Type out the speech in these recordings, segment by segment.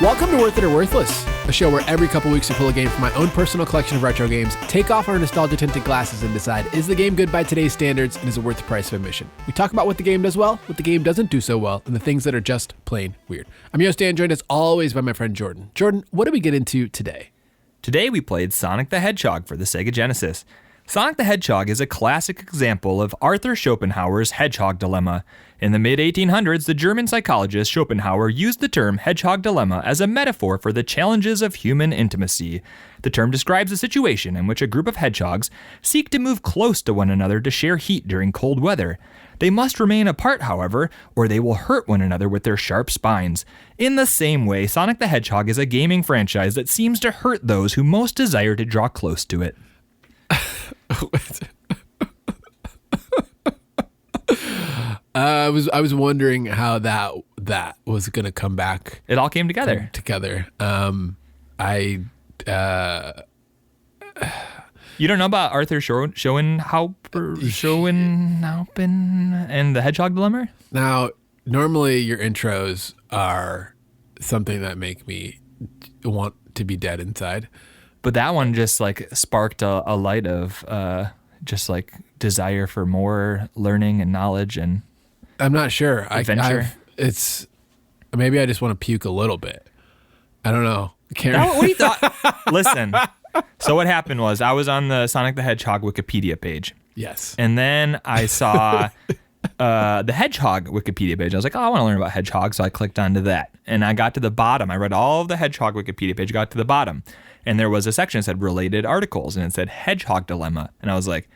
Welcome to Worth It or Worthless, a show where every couple weeks we pull a game from my own personal collection of retro games, take off our nostalgia-tinted glasses and decide, is the game good by today's standards and is it worth the price of admission? We talk about what the game does well, what the game doesn't do so well, and the things that are just plain weird. I'm your host Dan, joined as always by my friend Jordan. Jordan, what did we get into today? Today we played Sonic the Hedgehog for the Sega Genesis. Sonic the Hedgehog is a classic example of Arthur Schopenhauer's Hedgehog Dilemma. In the mid-1800s, the German psychologist Schopenhauer used the term Hedgehog Dilemma as a metaphor for the challenges of human intimacy. The term describes a situation in which a group of hedgehogs seek to move close to one another to share heat during cold weather. They must remain apart, however, or they will hurt one another with their sharp spines. In the same way, Sonic the Hedgehog is a gaming franchise that seems to hurt those who most desire to draw close to it. I was wondering how that was going to come back. It all came together. You don't know about Arthur Schopenhauer and the Hedgehog Dilemma? Now, normally your intros are something that make me want to be dead inside. But that one just like sparked a light of just like desire for more learning and knowledge and I'm not sure. Adventure. It's maybe I just want to puke a little bit. I don't know. What do you thought? Listen. So what happened was I was on the Sonic the Hedgehog Wikipedia page. Yes. And then I saw the Hedgehog Wikipedia page. I was like, oh, I want to learn about Hedgehog. So I clicked onto that. And I got to the bottom. I read all of the Hedgehog Wikipedia page, got to the bottom. And there was a section that said related articles. And it said Hedgehog Dilemma. And I was like,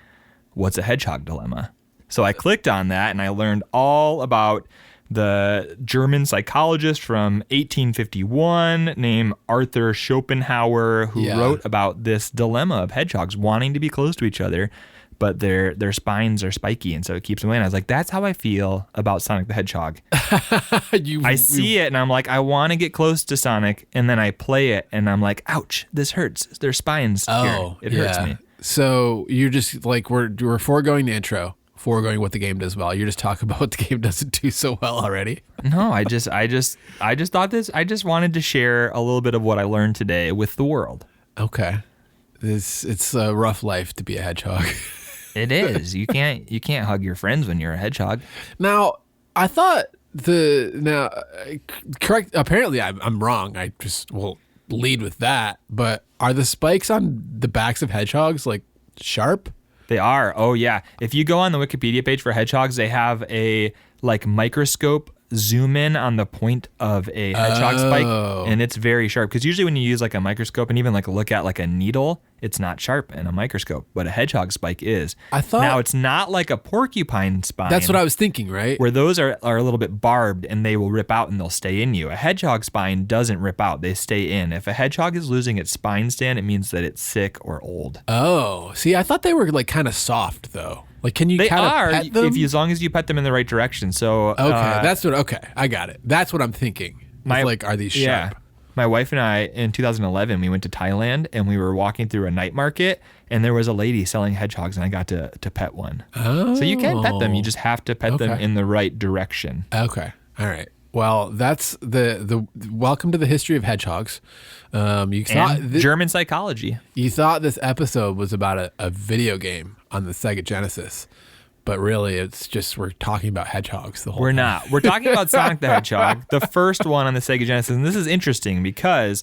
what's a Hedgehog Dilemma? So I clicked on that and I learned all about the German psychologist from 1851 named Arthur Schopenhauer who wrote about this dilemma of hedgehogs wanting to be close to each other, but their spines are spiky and so it keeps them away. And I was like, that's how I feel about Sonic the Hedgehog. I see it and I'm like, I want to get close to Sonic, and then I play it and I'm like, ouch, this hurts. Their spines here. It hurts me. So you're just like, we're foregoing the intro. Foregoing what the game does well. You're just talking about what the game doesn't do so well already. No, I just thought this. I just wanted to share a little bit of what I learned today with the world. Okay, it's a rough life to be a hedgehog. It is. You can't hug your friends when you're a hedgehog. Now, I thought correct. Apparently, I'm wrong. I just will lead with that. But are the spikes on the backs of hedgehogs like sharp? They are. Oh, yeah. If you go on the Wikipedia page for hedgehogs, they have a like microscope zoom in on the point of a hedgehog spike, and it's very sharp. Because usually when you use like a microscope and even like look at like a needle, it's not sharp in a microscope, but a hedgehog spike is. I thought now it's not like a porcupine spine. That's what I was thinking, right? Where those are a little bit barbed and they will rip out and they'll stay in you. A hedgehog spine doesn't rip out; they stay in. If a hedgehog is losing its spine stand, it means that it's sick or old. Oh, see, I thought they were like kind of soft though. Like, can you kind of pet them? As long as you pet them in the right direction. So okay, I got it. That's what I'm thinking. Are these sharp? Yeah. My wife and I, in 2011, we went to Thailand and we were walking through a night market and there was a lady selling hedgehogs and I got to pet one. Oh. So you can pet them. You just have to pet them in the right direction. Okay. All right. Well, that's the welcome to the history of hedgehogs. German psychology. You thought this episode was about a video game on the Sega Genesis, but really it's just we're talking about hedgehogs the whole time. We're not. We're talking about Sonic the Hedgehog, the first one on the Sega Genesis. And this is interesting because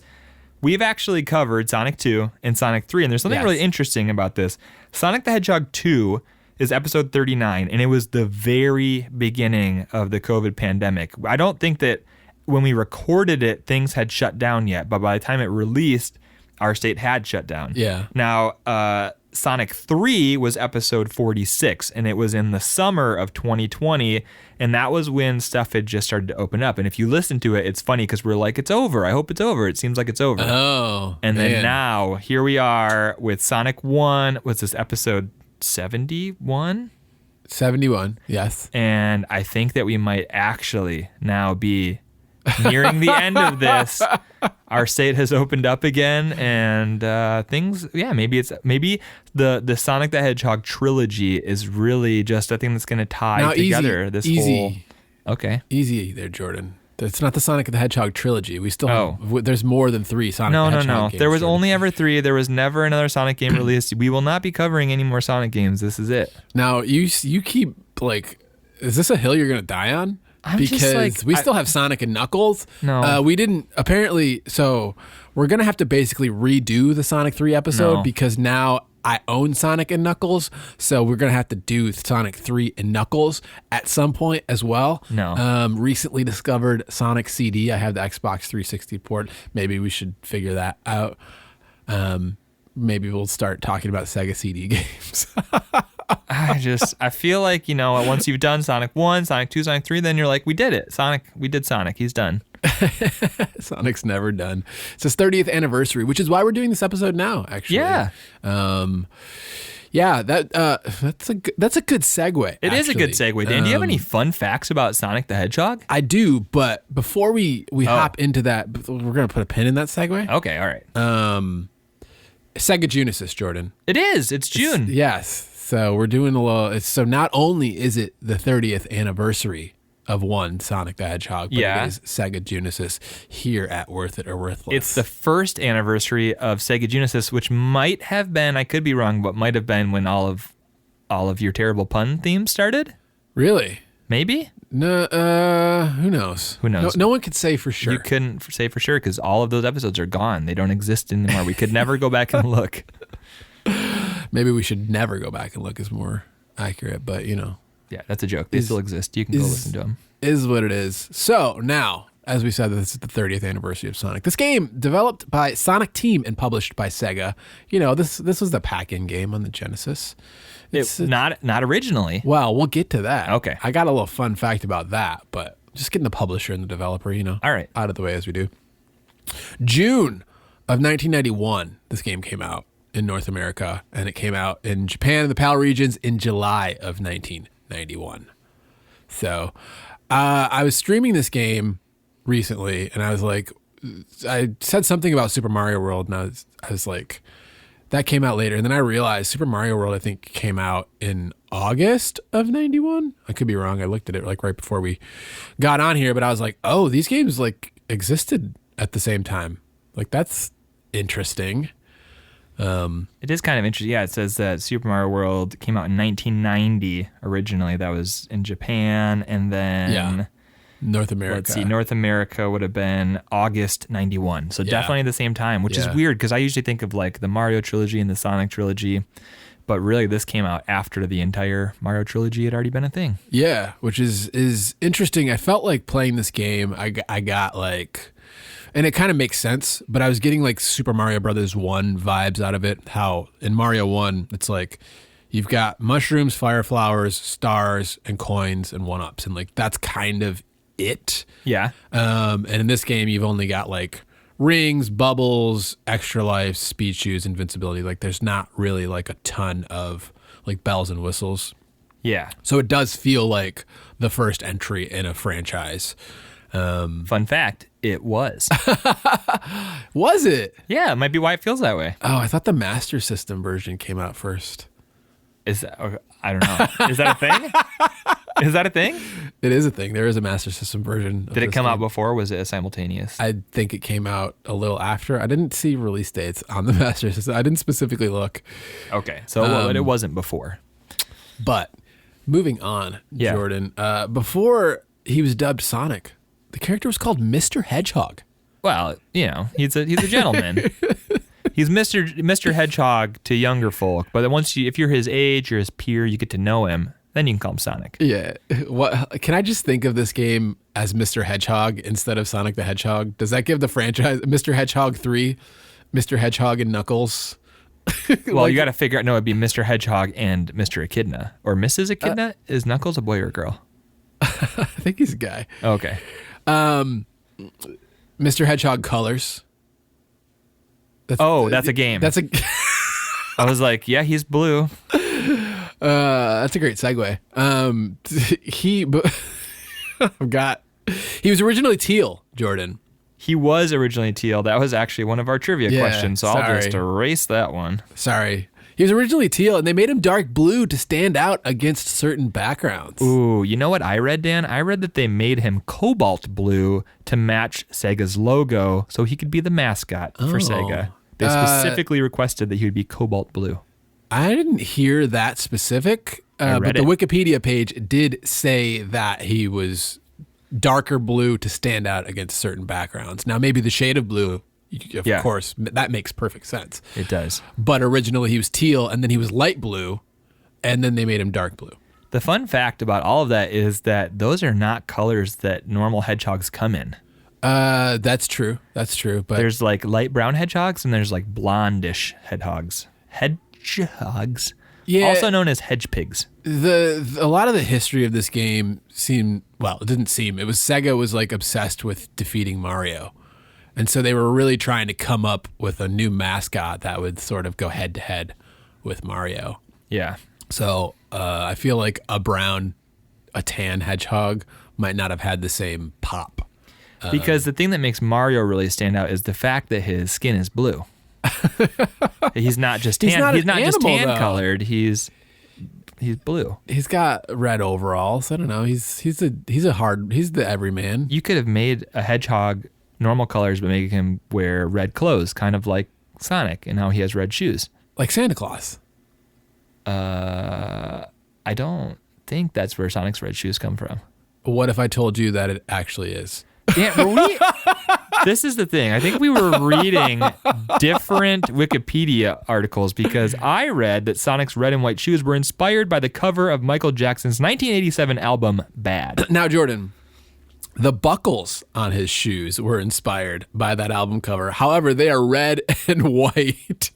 we've actually covered Sonic 2 and Sonic 3, and there's something really interesting about this. Sonic the Hedgehog 2 is episode 39, and it was the very beginning of the COVID pandemic. I don't think that when we recorded it, things had shut down yet, but by the time it released, our state had shut down. Yeah. Now, Sonic 3 was episode 46, and it was in the summer of 2020, and that was when stuff had just started to open up. And if you listen to it, it's funny because we're like, it's over. I hope it's over. It seems like it's over. Oh, and then now, here we are with Sonic 1. What's this, episode 71? 71, yes. And I think that we might actually now be nearing the end of this. Our state has opened up again, and things. Yeah, maybe the Sonic the Hedgehog trilogy is really just a thing that's going to tie together this whole. Okay, easy there, Jordan. It's not the Sonic the Hedgehog trilogy. We still have, there's more than 3 Sonic the Hedgehog No. games. There was only ever 3. There was never another Sonic game released. We will not be covering any more Sonic games. This is it. Now, you keep, like, is this a hill you're going to die on? Because we still have Sonic and Knuckles. No. We didn't, apparently, so we're going to have to basically redo the Sonic 3 episode because now I own Sonic and Knuckles, so we're going to have to do Sonic 3 and Knuckles at some point as well. No. Recently discovered Sonic CD. I have the Xbox 360 port. Maybe we should figure that out. Maybe we'll start talking about Sega CD games. I feel like, once you've done Sonic 1, Sonic 2, Sonic 3, then you're like, we did it. We did Sonic. He's done. Sonic's never done. It's his 30th anniversary, which is why we're doing this episode now, actually. Yeah. That's a good segue. It is a good segue. Dan, do you have any fun facts about Sonic the Hedgehog? I do, but before we hop into that, we're going to put a pin in that segue. Okay, all right. Sega Genesis, Jordan. It is. It's June. Yes. So we're doing a little. So not only is it the 30th anniversary of one Sonic the Hedgehog, but it is Sega Genesis here at Worth It or Worthless. It's the first anniversary of Sega Genesis, which might have been, I could be wrong, but might have been when all of your terrible pun themes started. Really? Maybe? No. Who knows? Who knows? No one could say for sure. You couldn't say for sure because all of those episodes are gone. They don't exist anymore. We could never go back and look. Maybe we should never go back and look is more accurate, but Yeah, that's a joke. They still exist. You can go listen to them. Is what it is. So now, as we said, this is the 30th anniversary of Sonic. This game, developed by Sonic Team and published by Sega. This was the pack-in game on the Genesis. It's not originally. Well, we'll get to that. Okay. I got a little fun fact about that, but just getting the publisher and the developer, All right. out of the way as we do. June of 1991, this game came out in North America, and it came out in Japan and the PAL regions in July of 1991. So I was streaming this game recently, and I was like, I said something about Super Mario World, and I was like, that came out later. And then I realized Super Mario World, I think, came out in August of 91. I could be wrong. I looked at it like right before we got on here, but I was like, oh, these games like existed at the same time. Like, that's interesting. It is kind of interesting. Yeah, it says that Super Mario World came out in 1990 originally. That was in Japan, and then North America. Let's see, North America would have been August 91. So definitely at the same time, which is weird because I usually think of like the Mario trilogy and the Sonic trilogy, but really this came out after the entire Mario trilogy had already been a thing. Yeah, which is interesting. I felt like playing this game, I got like, and it kind of makes sense, but I was getting like Super Mario Brothers 1 vibes out of it. How in Mario 1, it's like you've got mushrooms, fire flowers, stars, and coins and 1-ups. And like that's kind of it. Yeah. And in this game, you've only got like rings, bubbles, extra life, speed shoes, invincibility. Like there's not really like a ton of like bells and whistles. Yeah. So it does feel like the first entry in a franchise. Fun fact, it was. Was it? Yeah, it might be why it feels that way. Oh, I thought the Master System version came out first. Is that, I don't know. Is that a thing? Is that a thing? It is a thing. There is a Master System version. Did it come out before, or was it simultaneous? I think it came out a little after. I didn't see release dates on the Master System. I didn't specifically look. Okay, so it wasn't before. But moving on, Jordan. Before he was dubbed Sonic, the character was called Mr. Hedgehog. Well, he's a gentleman. He's Mr. Hedgehog to younger folk, but then if you're his age or his peer, you get to know him, then you can call him Sonic. Yeah. What can I just think of this game as Mr. Hedgehog instead of Sonic the Hedgehog? Does that give the franchise Mr. Hedgehog 3, Mr. Hedgehog and Knuckles? Well, you got to figure out. No, it'd be Mr. Hedgehog and Mr. Echidna or Mrs. Echidna. Is Knuckles a boy or a girl? I think he's a guy. Okay. Mr. Hedgehog Colors. That's a game. That's a. I was like, yeah, he's blue. That's a great segue. He was originally teal, Jordan. He was originally teal. That was actually one of our trivia questions, so I'll just erase that one. Sorry. He was originally teal, and they made him dark blue to stand out against certain backgrounds. Ooh, you know what I read, Dan? I read that they made him cobalt blue to match Sega's logo so he could be the mascot for Sega. They specifically requested that he would be cobalt blue. I didn't hear that specific, but the Wikipedia page did say that he was darker blue to stand out against certain backgrounds. Now, maybe the shade of blue, of course, that makes perfect sense. It does. But originally he was teal, and then he was light blue, and then they made him dark blue. The fun fact about all of that is that those are not colors that normal hedgehogs come in. That's true. That's true. But there's like light brown hedgehogs, and there's like blondish hedgehogs. Hedgehogs, also known as hedge pigs. A lot of the history of this game it didn't seem. It was Sega was like obsessed with defeating Mario. And so they were really trying to come up with a new mascot that would sort of go head to head with Mario. Yeah. So I feel like a tan hedgehog might not have had the same pop. Because the thing that makes Mario really stand out is the fact that his skin is blue. He's not just tan. He's not just tan colored. He's blue. He's got red overalls. I don't know. He's the everyman. You could have made a hedgehog normal colors, but make him wear red clothes, kind of like Sonic, and how he has red shoes, like Santa Claus. I don't think that's where Sonic's red shoes come from. What if I told you that it actually is? Yeah, this is the thing. I think we were reading different Wikipedia articles because I read that Sonic's red and white shoes were inspired by the cover of Michael Jackson's 1987 album Bad. Now, Jordan, the buckles on his shoes were inspired by that album cover. However, they are red and white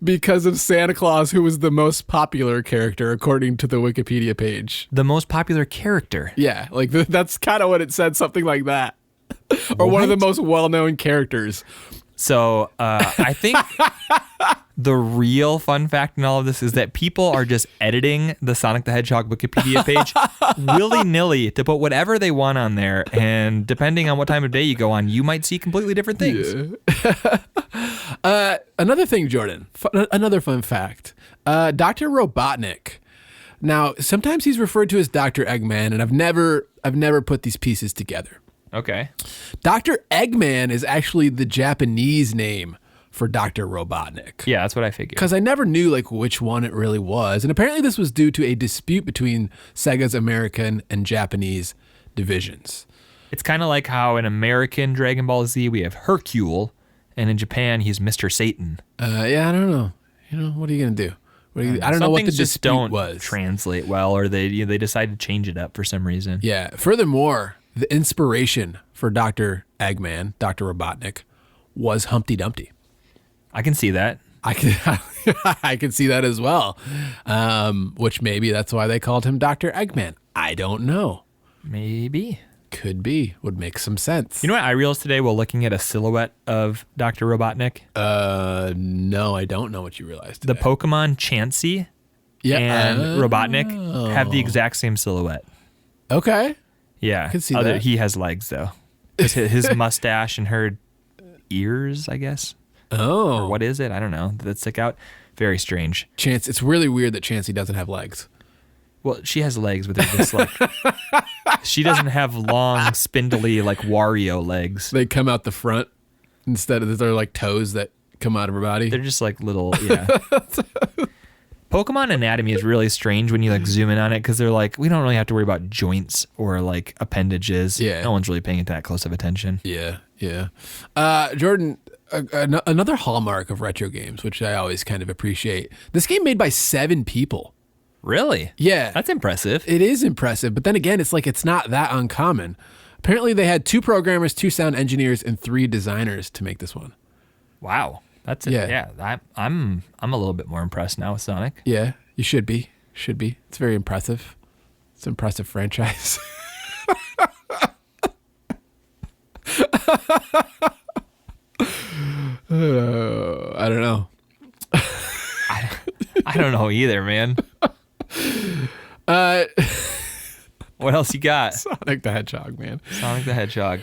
because of Santa Claus, who was the most popular character according to the Wikipedia page. The most popular character? Yeah, like that's kind of what it said, something like that. Or one of the most well-known characters. So I think the real fun fact in all of this is that people are just editing the Sonic the Hedgehog Wikipedia page willy-nilly to put whatever they want on there. And depending on what time of day you go on, you might see completely different things. Yeah. Another thing, Jordan, another fun fact. Dr. Robotnik. Now, sometimes he's referred to as Dr. Eggman, and I've never put these pieces together. Okay. Dr. Eggman is actually the Japanese name for Dr. Robotnik. Yeah, that's what I figured. Because I never knew like which one it really was. And apparently this was due to a dispute between Sega's American and Japanese divisions. It's kind of like how in American Dragon Ball Z we have Hercule, and in Japan he's Mr. Satan. Yeah, I don't know. What are you going to do? I don't know what the dispute was. Translate well, or they decide to change it up for some reason. Yeah. Furthermore, the inspiration for Dr. Eggman, Dr. Robotnik, was Humpty Dumpty. I can see that. I can see that as well. Which maybe that's why they called him Dr. Eggman. I don't know. Maybe. Could be. Would make some sense. You know what I realized today while looking at a silhouette of Dr. Robotnik? No, I don't know what you realized today. The Pokemon Chansey and Robotnik have the exact same silhouette. Okay. Yeah. I can see that. He has legs, though. His mustache and her ears, I guess. Oh. Or what is it? I don't know. That stick out. Very strange. It's really weird that Chansey doesn't have legs. Well, she has legs, but they're just like... she doesn't have long, spindly, like Wario legs. They come out the front instead of... They're like toes that come out of her body. They're just like little... Yeah. Pokemon anatomy is really strange when you like zoom in on it because they're like, we don't really have to worry about joints or like appendages. Yeah. No one's really paying it that close of attention. Yeah, yeah. Jordan, another hallmark of retro games, which I always kind of appreciate. This game made by 7 people. Really? Yeah. That's impressive. It is impressive, but then again, it's like it's not that uncommon. Apparently they had 2 programmers, 2 sound engineers, and 3 designers to make this one. Wow. That's it. Yeah. I'm a little bit more impressed now with Sonic. Yeah, you should be. Should be. It's very impressive. It's an impressive franchise. I don't know. I don't know either, man. What else you got? Sonic the Hedgehog, man. Sonic the Hedgehog.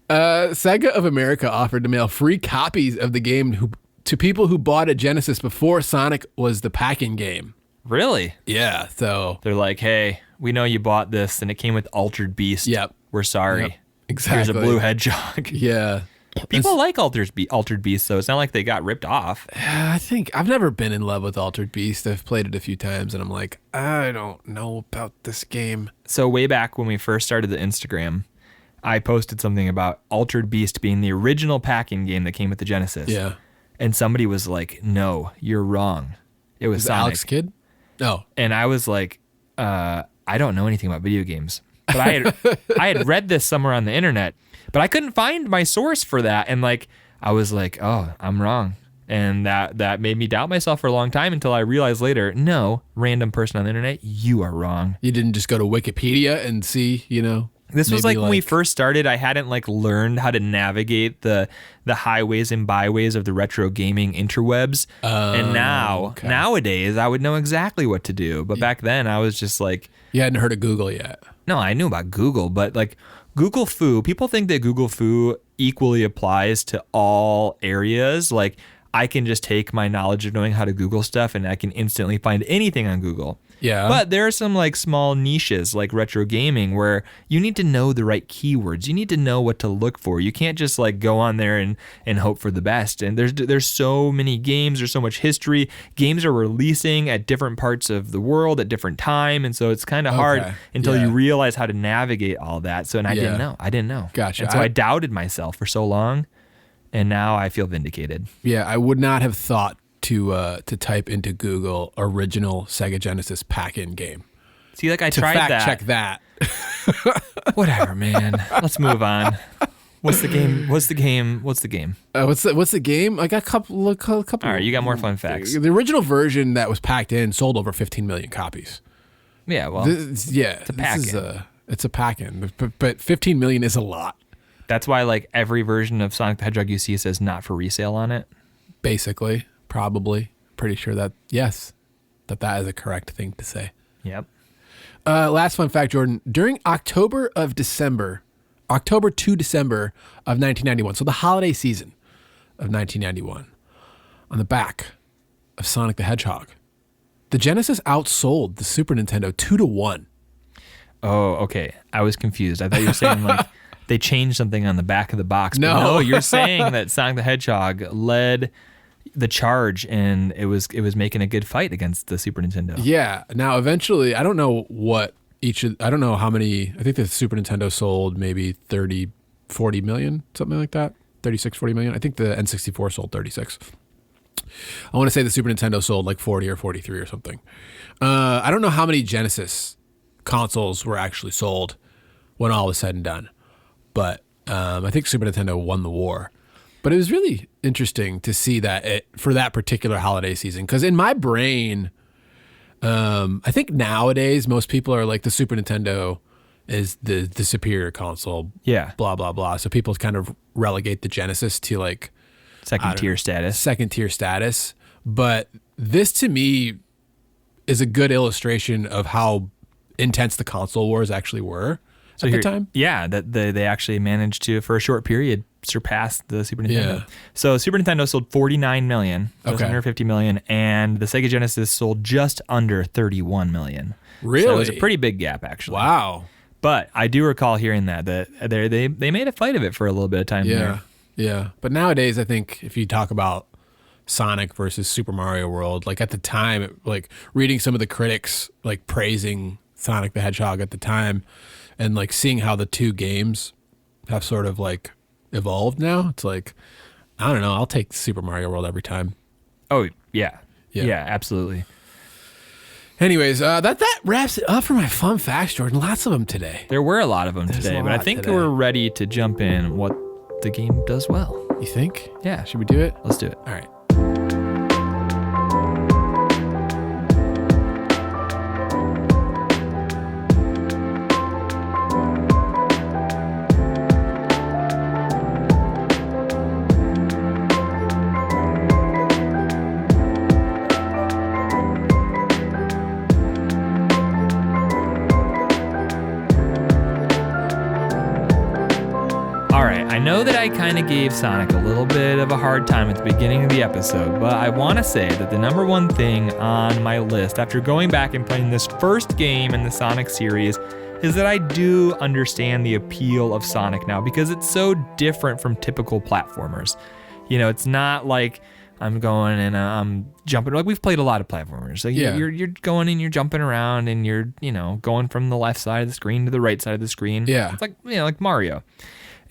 Sega of America offered to mail free copies of the game to people who bought a Genesis before Sonic was the pack-in game. Really? Yeah, so... They're like, hey, we know you bought this, and it came with Altered Beast. Yep. We're sorry. Yep. Exactly. Here's a blue hedgehog. Yeah. People like Altered Beast, though. It's not like they got ripped off. I think I've never been in love with Altered Beast. I've played it a few times, and I'm like, I don't know about this game. So way back when we first started the Instagram, I posted something about Altered Beast being the original packing game that came with the Genesis. Yeah. And somebody was like, no, you're wrong. It was Is it Sonic. Alex Kidd? No. And I was like, I don't know anything about video games. But I had read this somewhere on the internet, but I couldn't find my source for that. And like, I was like, oh, I'm wrong. And that made me doubt myself for a long time until I realized later, no, random person on the internet, you are wrong. You didn't just go to Wikipedia and see, This was like when we first started, I hadn't like learned how to navigate the highways and byways of the retro gaming interwebs. And nowadays I would know exactly what to do. But back then I was just like... You hadn't heard of Google yet. No, I knew about Google, but like Google Foo, people think that Google Foo equally applies to all areas. Like I can just take my knowledge of knowing how to Google stuff and I can instantly find anything on Google. Yeah. But there are some like small niches like retro gaming where you need to know the right keywords. You need to know what to look for. You can't just like go on there and hope for the best. And there's so many games. There's so much history. Games are releasing at different parts of the world at different time. And so it's kind of hard until you realize how to navigate all that. So, and I didn't know. Gotcha. And so I doubted myself for so long. And now I feel vindicated. Yeah, I would not have thought to type into Google original Sega Genesis pack-in game. See, like I to tried fact that. check that. Whatever, man. Let's move on. What's the game? What's the game? What's the game? I got a couple. All right, you got more fun facts. The original version that was packed in sold over 15 million copies. Yeah, well, it's a pack-in. It's a pack-in, but 15 million is a lot. That's why like every version of Sonic the Hedgehog you see says not for resale on it. Basically, probably. Pretty sure that, yes, that is a correct thing to say. Yep. Last fun fact, Jordan. During October to December of 1991, so the holiday season of 1991, on the back of Sonic the Hedgehog, the Genesis outsold the Super Nintendo 2-1. Oh, okay. I was confused. I thought you were saying like they changed something on the back of the box. But No, you're saying that Sonic the Hedgehog led the charge and it was making a good fight against the Super Nintendo. Yeah. Now, eventually, I don't know how many, I think the Super Nintendo sold maybe 30, 40 million, something like that. 36, 40 million. I think the N64 sold 36. I want to say the Super Nintendo sold like 40 or 43 or something. I don't know how many Genesis consoles were actually sold when all was said and done. But I think Super Nintendo won the war. But it was really interesting to see that for that particular holiday season. Because in my brain, I think nowadays most people are like the Super Nintendo is the superior console. Yeah. Blah, blah, blah. So people kind of relegate the Genesis to like Second tier status. But this to me is a good illustration of how intense the console wars actually were at the time. Yeah, that they actually managed to, for a short period, surpass the Super Nintendo. Yeah. So Super Nintendo sold 49 million, just Okay. under 50 million, and the Sega Genesis sold just under 31 million. Really? So it was a pretty big gap, actually. Wow. But I do recall hearing that they made a fight of it for a little bit of time there. Yeah. But nowadays, I think if you talk about Sonic versus Super Mario World, like at the time, like reading some of the critics like praising Sonic the Hedgehog at the time and like seeing how the two games have sort of like evolved now, it's like, I don't know, I'll take Super Mario World every time. Oh, yeah. Yeah, absolutely. Anyways, that wraps it up for my fun facts, Jordan. Lots of them today. There were a lot of them today, a but I lot think today. we're ready to jump in what the game does well. You think? Yeah. Should we do it? Let's do it. All right. I know that I kind of gave Sonic a little bit of a hard time at the beginning of the episode, but I want to say that the number one thing on my list after going back and playing this first game in the Sonic series is that I do understand the appeal of Sonic now because it's so different from typical platformers. You know, it's not like I'm going and I'm jumping. Like we've played a lot of platformers. Like you're going and you're jumping around and you're, you know, going from the left side of the screen to the right side of the screen. Yeah. It's like, you know, like Mario.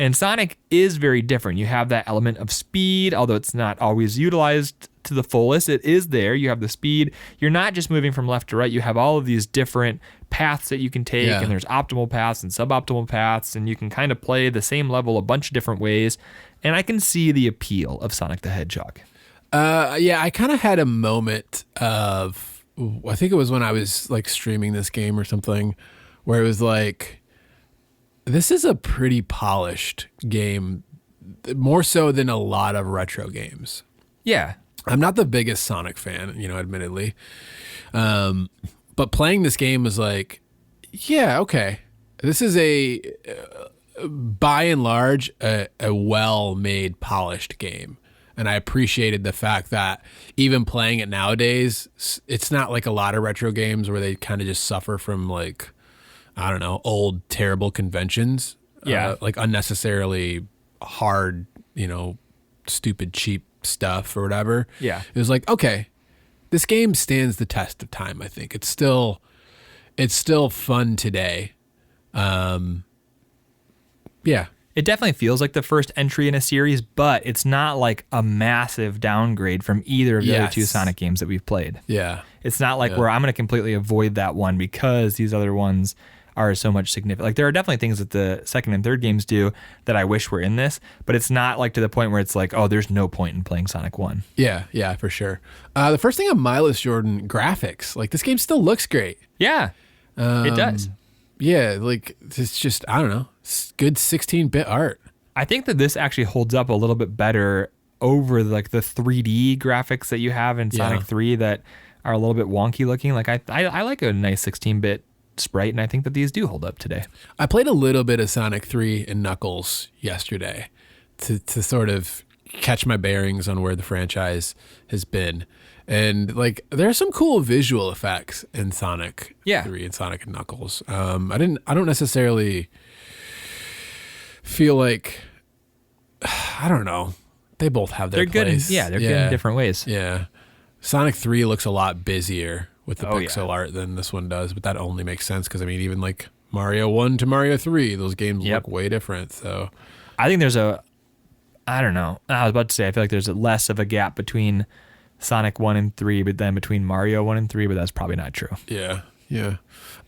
And Sonic is very different. You have that element of speed, although it's not always utilized to the fullest. It is there. You have the speed. You're not just moving from left to right. You have all of these different paths that you can take, and there's optimal paths and suboptimal paths, and you can kind of play the same level a bunch of different ways. And I can see the appeal of Sonic the Hedgehog. I kind of had a moment of, I think it was when I was like streaming this game or something, where it was like, this is a pretty polished game, more so than a lot of retro games. Yeah. I'm not the biggest Sonic fan, you know, admittedly. But playing this game was like, yeah, okay. This is by and large, a well-made, polished game. And I appreciated the fact that even playing it nowadays, it's not like a lot of retro games where they kind of just suffer from like, I don't know, old, terrible conventions. Yeah. Like unnecessarily hard, you know, stupid, cheap stuff or whatever. Yeah. It was like, okay, this game stands the test of time, I think. It's still fun today. Yeah. It definitely feels like the first entry in a series, but it's not like a massive downgrade from either of the other two Sonic games that we've played. Yeah. It's not like where I'm going to completely avoid that one because these other ones are so much significant. Like there are definitely things that the second and third games do that I wish were in this, but it's not like to the point where it's like, oh, there's no point in playing Sonic 1. Yeah, for sure. The first thing on my list, Jordan, graphics. Like this game still looks great. Yeah, it does. Yeah, like it's just, I don't know, it's good 16-bit art. I think that this actually holds up a little bit better over like the 3D graphics that you have in Sonic 3 that are a little bit wonky looking. Like I like a nice 16-bit sprite, and I think that these do hold up today. I played a little bit of Sonic 3 and Knuckles yesterday to sort of catch my bearings on where the franchise has been. And like there are some cool visual effects in Sonic 3 and Sonic and Knuckles. I don't necessarily feel like, I don't know. They both have their place. Good. Yeah, they're good in different ways. Yeah. Sonic 3 looks a lot busier with the pixel art than this one does, but that only makes sense because I mean even like Mario 1 to Mario 3, those games look way different. So I think there's I don't know. I was about to say I feel like there's less of a gap between Sonic 1 and 3, but then between Mario 1 and 3, but that's probably not true. Yeah.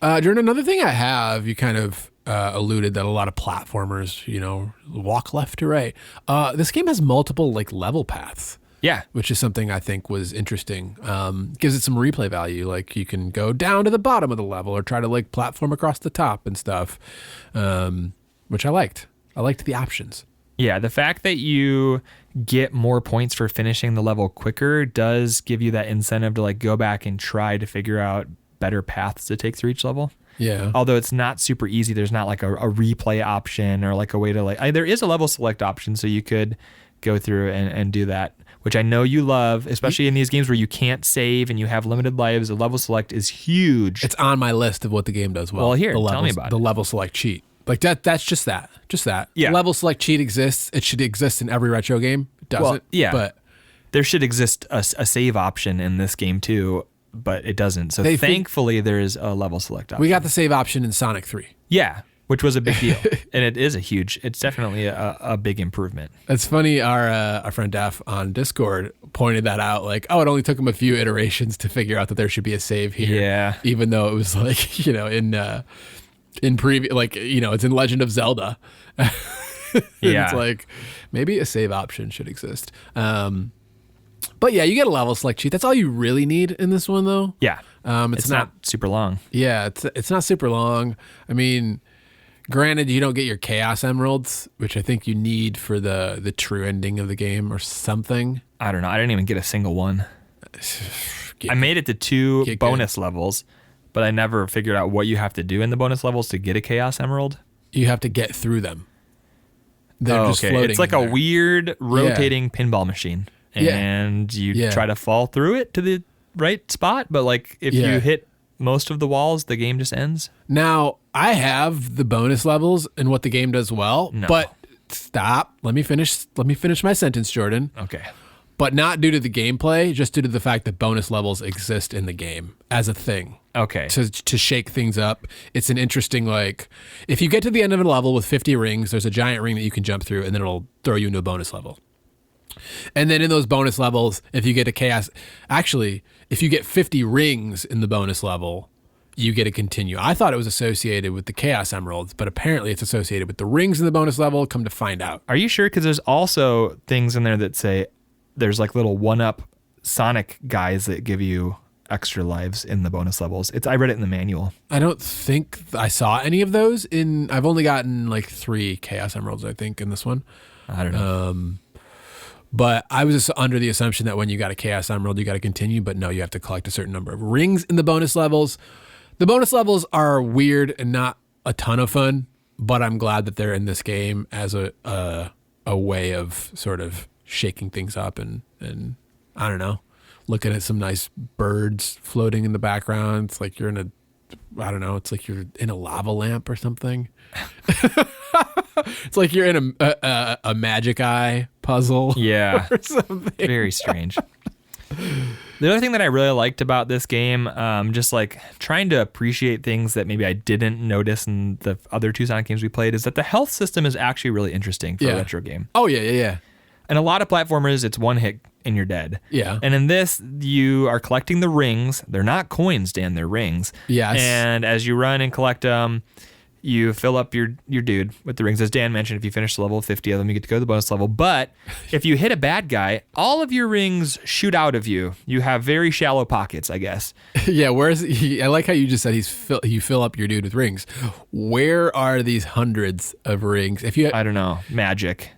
Jordan, another thing I have, you kind of alluded that a lot of platformers, you know, walk left to right. This game has multiple like level paths. Yeah. Which is something I think was interesting. Gives it some replay value. Like you can go down to the bottom of the level or try to like platform across the top and stuff, which I liked. I liked the options. Yeah, the fact that you get more points for finishing the level quicker does give you that incentive to like go back and try to figure out better paths to take through each level. Yeah. Although it's not super easy. There's not like a replay option or like a way to like, there is a level select option, so you could go through and do that, which I know you love, especially in these games where you can't save and you have limited lives. The level select is huge. It's on my list of what the game does well. Well, here, tell me about it. The level select cheat. Like that's just that. Yeah. Level select cheat exists. It should exist in every retro game. It doesn't. Well, yeah. But there should exist a save option in this game too, but it doesn't. So thankfully there is a level select option. We got the save option in Sonic 3. Yeah, which was a big deal. And it is it's definitely a big improvement. It's funny, our friend Daph on Discord pointed that out, like, oh, it only took him a few iterations to figure out that there should be a save here. Yeah. Even though it was like, you know, in previous, like, you know, it's in Legend of Zelda. It's like, maybe a save option should exist. But yeah, you get a level select cheat. That's all you really need in this one, though. Yeah. It's not super long. Yeah, it's not super long. I mean, granted, you don't get your Chaos Emeralds, which I think you need for the true ending of the game or something. I don't know. I didn't even get a single one. I made it to 2 bonus levels, but I never figured out what you have to do in the bonus levels to get a Chaos Emerald. You have to get through them. They're just floating. It's like in a there. weird rotating pinball machine. And you try to fall through it to the right spot, but like if you hit most of the walls, the game just ends. Now, I have the bonus levels and what the game does well, but stop. Let me finish my sentence, Jordan. Okay. But not due to the gameplay, just due to the fact that bonus levels exist in the game as a thing. Okay. To shake things up. It's an interesting, like, if you get to the end of a level with 50 rings, there's a giant ring that you can jump through, and then it'll throw you into a bonus level. And then in those bonus levels, if you get a chaos, actually, if you get 50 rings in the bonus level, you get to continue. I thought it was associated with the Chaos Emeralds, but apparently it's associated with the rings in the bonus level. Come to find out. Are you sure? Because there's also things in there that say there's like little one-up Sonic guys that give you extra lives in the bonus levels. I read it in the manual. I don't think I saw any of those I've only gotten like 3 Chaos Emeralds, I think, in this one. I don't know. But I was just under the assumption that when you got a Chaos Emerald, you got to continue. But no, you have to collect a certain number of rings in the bonus levels. The bonus levels are weird and not a ton of fun, but I'm glad that they're in this game as a way of sort of shaking things up and I don't know, looking at some nice birds floating in the background. It's like you're in it's like you're in a lava lamp or something. It's like you're in a Magic Eye puzzle. Yeah. Or something. Very strange. The other thing that I really liked about this game, just like trying to appreciate things that maybe I didn't notice in the other 2 Sonic games we played, is that the health system is actually really interesting for a retro game. Oh, yeah. In a lot of platformers, it's one hit and you're dead. Yeah. And in this, you are collecting the rings. They're not coins, Dan, they're rings. Yes. And as you run and collect them, you fill up your dude with the rings. As Dan mentioned, if you finish the level of 50 of them, you get to go to the bonus level. But if you hit a bad guy, all of your rings shoot out of you. You have very shallow pockets, I guess. Yeah, I like how you just said you fill up your dude with rings. Where are these hundreds of rings? I don't know. Magic.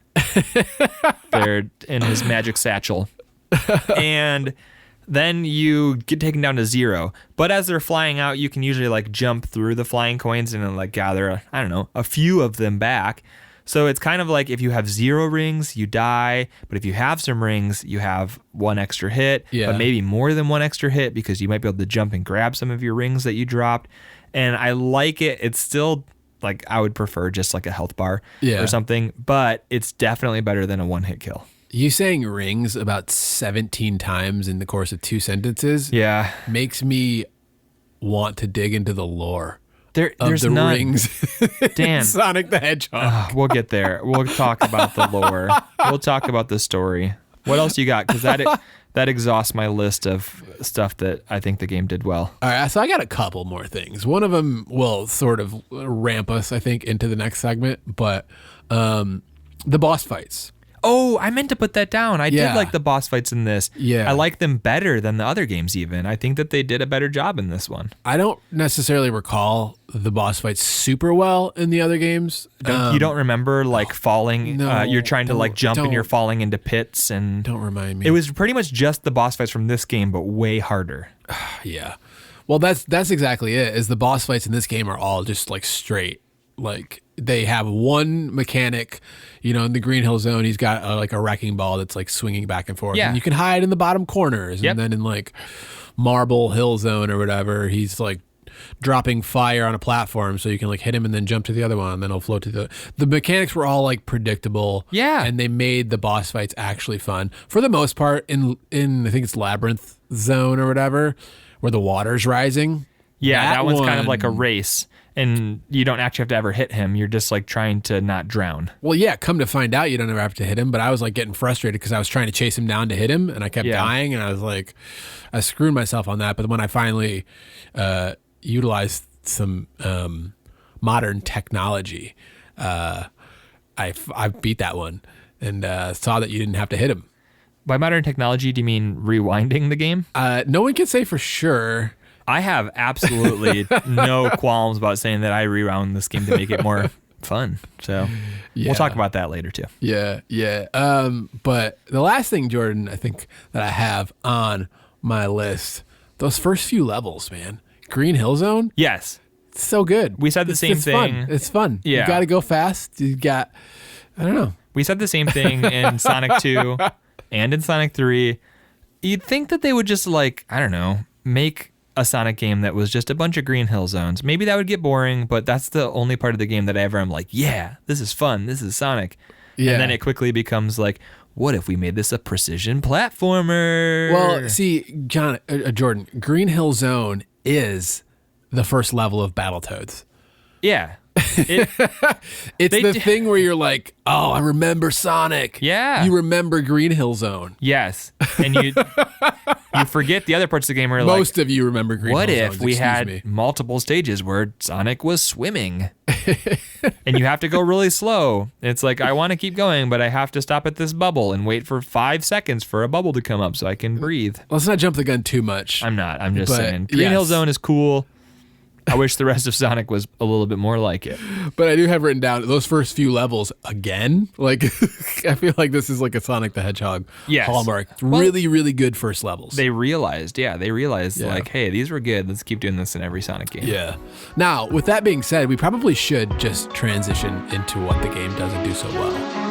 They're in his magic satchel. And then you get taken down to 0. But as they're flying out, you can usually like jump through the flying coins and then like gather, a few of them back. So it's kind of like if you have 0 rings, you die. But if you have some rings, you have 1 extra hit, but maybe more than 1 extra hit because you might be able to jump and grab some of your rings that you dropped. And I like it. It's still like I would prefer just like a health bar or something, but it's definitely better than a 1-hit kill. You saying rings about 17 times in the course of 2 sentences makes me want to dig into the lore there's the none. rings. Dan. Sonic the Hedgehog. We'll get there. We'll talk about the lore. We'll talk about the story. What else you got? Because that exhausts my list of stuff that I think the game did well. All right, so I got a couple more things. One of them will sort of ramp us, I think, into the next segment, but the boss fights. Oh, I meant to put that down. I did like the boss fights in this. Yeah. I like them better than the other games even. I think that they did a better job in this one. I don't necessarily recall the boss fights super well in the other games. You don't remember like falling? No, you're trying to like jump and you're falling into pits and... Don't remind me. It was pretty much just the boss fights from this game, but way harder. Yeah. Well, that's exactly it, is the boss fights in this game are all just like straight. Like they have one mechanic, in the Green Hill Zone, he's got like a wrecking ball that's like swinging back and forth. Yeah. And you can hide in the bottom corners. Yep. And then in like Marble Hill Zone or whatever, he's like dropping fire on a platform so you can like hit him and then jump to the other one and then he'll float to the mechanics were all like predictable. Yeah. And they made the boss fights actually fun. For the most part, in I think it's Labyrinth Zone or whatever, where the water's rising. Yeah, that one's kind of like a race. And you don't actually have to ever hit him. You're just like trying to not drown. Well, yeah, come to find out you don't ever have to hit him. But I was like getting frustrated because I was trying to chase him down to hit him and I kept dying. And I was like, I screwed myself on that. But when I finally utilized some modern technology, I beat that one and saw that you didn't have to hit him. By modern technology, do you mean rewinding the game? No one can say for sure. I have absolutely no qualms about saying that I rewound this game to make it more fun. So we'll talk about that later too. Yeah. But the last thing, Jordan, I think that I have on my list, those first few levels, man. Green Hill Zone? Yes. It's so good. We said the same thing. Fun. It's fun. Yeah. You got to go fast. You got I don't know. We said the same thing in Sonic 2 and in Sonic 3. You'd think that they would just like, I don't know, make a Sonic game that was just a bunch of green hill zones. Maybe that would get boring, but that's the only part of the game that I'm like, yeah, this is fun. This is Sonic. Yeah. And then it quickly becomes like, what if we made this a precision platformer? Well, see, Jordan, Green Hill Zone is the first level of Battletoads. Yeah. It's the thing where you're like, oh, I remember Sonic. Yeah. You remember Green Hill Zone. Yes. And you forget the other parts of the game where most of you remember Green Hill Hill Zone. What if we had multiple stages where Sonic was swimming? And you have to go really slow. It's like, I want to keep going, but I have to stop at this bubble and wait for 5 seconds for a bubble to come up so I can breathe. Let's not jump the gun too much. I'm not. I'm just saying. Green Hill Zone is cool. I wish the rest of Sonic was a little bit more like it. But I do have written down those first few levels again. Like, I feel like this is like a Sonic the Hedgehog hallmark. Really, really good first levels. They realized, like, hey, these were good. Let's keep doing this in every Sonic game. Yeah. Now, with that being said, we probably should just transition into what the game doesn't do so well.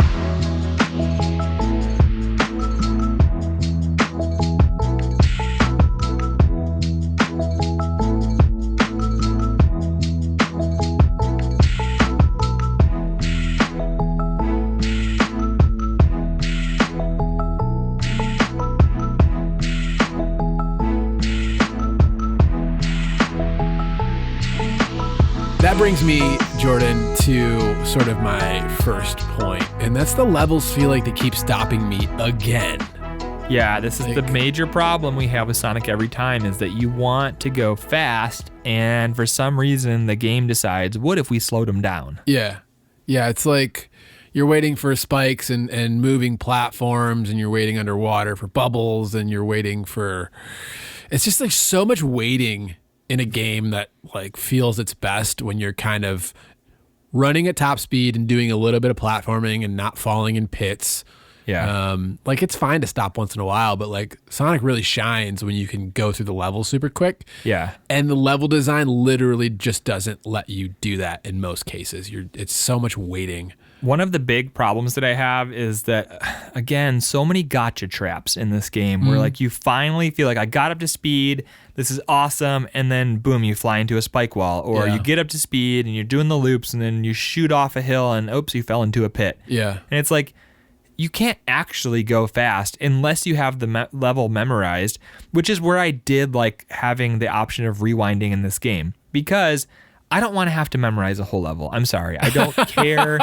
That brings me, Jordan, to sort of my first point, and that's the levels feel like they keep stopping me again. Yeah, this is the major problem we have with Sonic every time is that you want to go fast, and for some reason the game decides, what if we slowed them down? Yeah. Yeah, it's like you're waiting for spikes and moving platforms, and you're waiting underwater for bubbles, and you're waiting for... It's just like so much waiting in a game that like feels its best when you're kind of running at top speed and doing a little bit of platforming and not falling in pits. Yeah. Like it's fine to stop once in a while, but like Sonic really shines when you can go through the level super quick. Yeah. And the level design literally just doesn't let you do that in most cases. It's so much waiting. One of the big problems that I have is that, again, so many gotcha traps in this game where like you finally feel like I got up to speed, this is awesome, and then boom, you fly into a spike wall, or you get up to speed and you're doing the loops and then you shoot off a hill and oops, you fell into a pit. Yeah. And it's like, you can't actually go fast unless you have the level memorized, which is where I did like having the option of rewinding in this game, because I don't want to have to memorize a whole level. I'm sorry. I don't care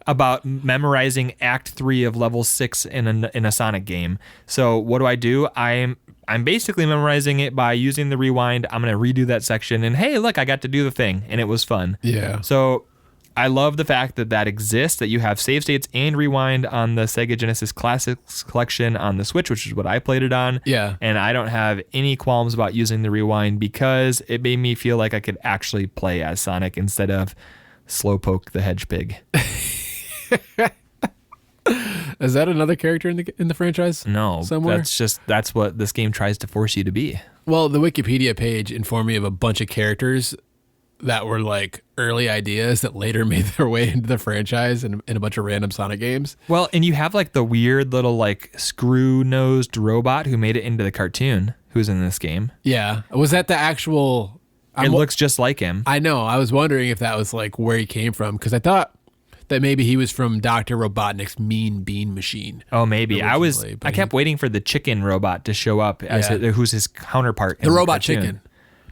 about memorizing Act 3 of level 6 in a Sonic game. So what do? I'm basically memorizing it by using the rewind. I'm going to redo that section, and hey, look, I got to do the thing, and it was fun. Yeah. So I love the fact that exists, that you have save states and rewind on the Sega Genesis Classics collection on the Switch, which is what I played it on. Yeah. And I don't have any qualms about using the rewind because it made me feel like I could actually play as Sonic instead of Slowpoke the Hedgepig. Is that another character in the franchise? No, somewhere? That's what this game tries to force you to be. Well, the Wikipedia page informed me of a bunch of characters that were like early ideas that later made their way into the franchise and in a bunch of random Sonic games. Well, and you have like the weird little like screw-nosed robot who made it into the cartoon who's in this game. Yeah. Was that the actual... It looks just like him. I know. I was wondering if that was like where he came from, because I thought that maybe he was from Dr. Robotnik's Mean Bean Machine. Oh, maybe. I kept waiting for the chicken robot to show up as who's his counterpart. The robot chicken.